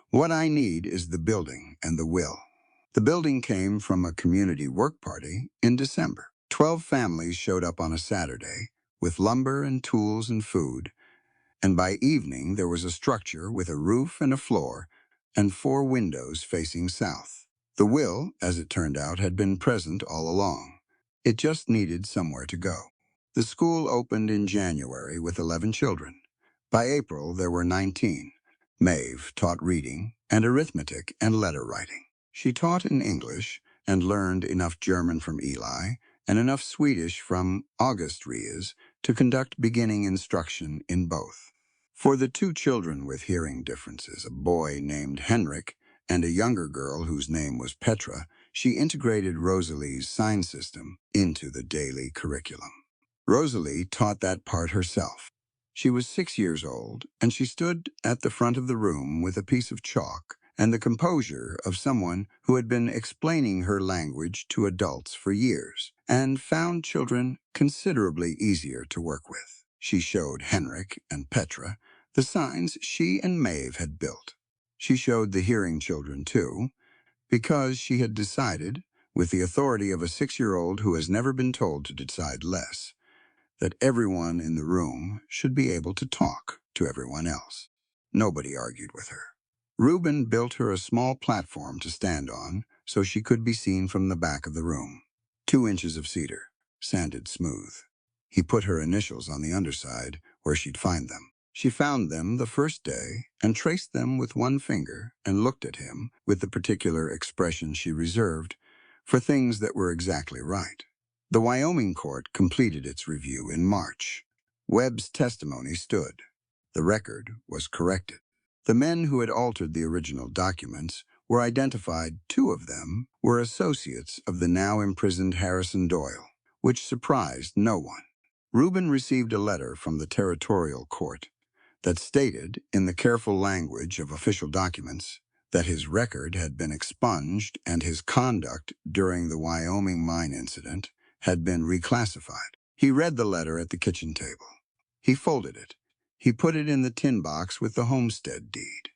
S4: What I need is the building and the will. The building came from a community work party in December. 12 families showed up on a Saturday with lumber and tools and food, and by evening there was a structure with a roof and a floor and 4 windows facing south. The will, as it turned out, had been present all along. It just needed somewhere to go. The school opened in January with 11 children. By April, there were 19. Maeve taught reading and arithmetic and letter writing. She taught in English and learned enough German from Eli and enough Swedish from August Rias to conduct beginning instruction in both. For the 2 children with hearing differences, a boy named Henrik and a younger girl whose name was Petra, she integrated Rosalie's sign system into the daily curriculum. Rosalie taught that part herself. She was 6 years old, and she stood at the front of the room with a piece of chalk and the composure of someone who had been explaining her language to adults for years and found children considerably easier to work with. She showed Henrik and Petra the signs she and Maeve had built. She showed the hearing children, too, because she had decided, with the authority of a 6-year-old who has never been told to decide less, that everyone in the room should be able to talk to everyone else. Nobody argued with her. Reuben built her a small platform to stand on so she could be seen from the back of the room. 2 inches of cedar, sanded smooth. He put her initials on the underside where she'd find them. She found them the first day and traced them with one finger and looked at him with the particular expression she reserved for things that were exactly right. The Wyoming court completed its review in March. Webb's testimony stood. The record was corrected. The men who had altered the original documents were identified. 2 of them were associates of the now imprisoned Harrison Doyle, which surprised no one. Reuben received a letter from the territorial court that stated, in the careful language of official documents, that his record had been expunged and his conduct during the Wyoming mine incident had been reclassified. He read the letter at the kitchen table. He folded it. He put it in the tin box with the homestead deed.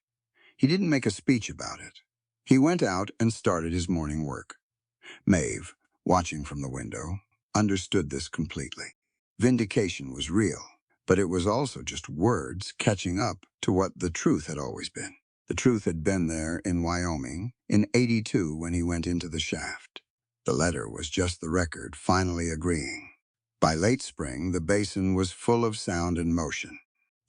S4: He didn't make a speech about it. He went out and started his morning work. Maeve, watching from the window, understood this completely. Vindication was real, but it was also just words catching up to what the truth had always been. The truth had been there in Wyoming in '82 when he went into the shaft. The letter was just the record finally agreeing. By late spring, the basin was full of sound and motion.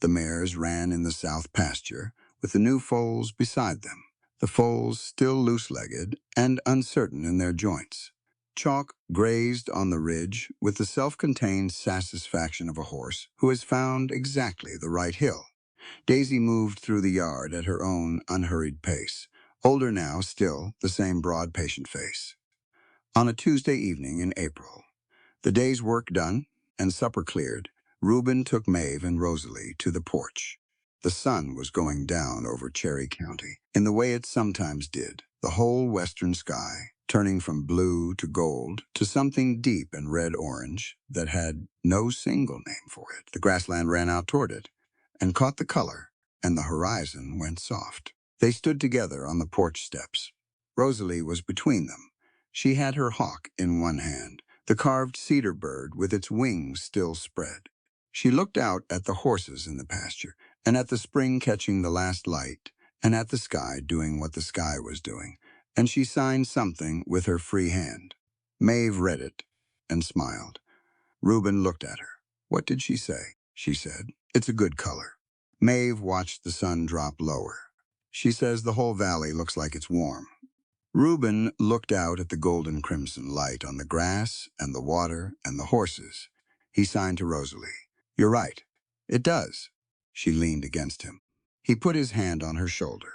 S4: The mares ran in the south pasture, with the new foals beside them, the foals still loose-legged and uncertain in their joints. Chalk grazed on the ridge with the self-contained satisfaction of a horse who has found exactly the right hill. Daisy moved through the yard at her own unhurried pace, older now, still the same broad, patient face. On a Tuesday evening in April, the day's work done and supper cleared, Reuben took Maeve and Rosalie to the porch. The sun was going down over Cherry County in the way it sometimes did, the whole western sky turning from blue to gold to something deep and red-orange that had no single name for it. The grassland ran out toward it and caught the color, and the horizon went soft. They stood together on the porch steps. Rosalie was between them. She had her hawk in one hand, the carved cedar bird with its wings still spread. She looked out at the horses in the pasture, and at the spring catching the last light, and at the sky doing what the sky was doing, and she signed something with her free hand. Maeve read it and smiled. Reuben looked at her. What did she say? She said, "It's a good color." Maeve watched the sun drop lower. She says the whole valley looks like it's warm. Reuben looked out at the golden crimson light on the grass and the water and the horses. He signed to Rosalie. "You're right. It does." She leaned against him. He put his hand on her shoulder.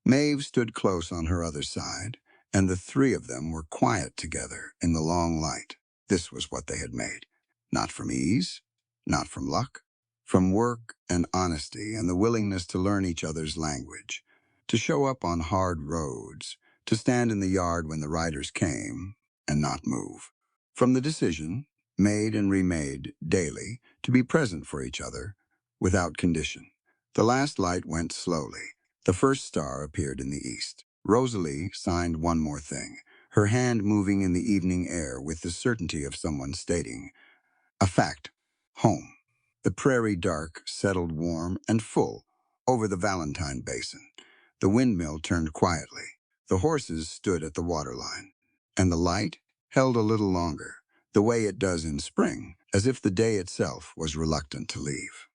S4: Maeve stood close on her other side, and the 3 of them were quiet together in the long light. This was what they had made. Not from ease, not from luck, from work and honesty and the willingness to learn each other's language, to show up on hard roads, to stand in the yard when the riders came and not move. From the decision, made and remade daily, to be present for each other without condition. The last light went slowly. The first star appeared in the east. Rosalie signed one more thing, her hand moving in the evening air with the certainty of someone stating, a fact, home. The prairie dark settled warm and full over the Valentine Basin. The windmill turned quietly. The horses stood at the waterline. And the light held a little longer, the way it does in spring, as if the day itself was reluctant to leave.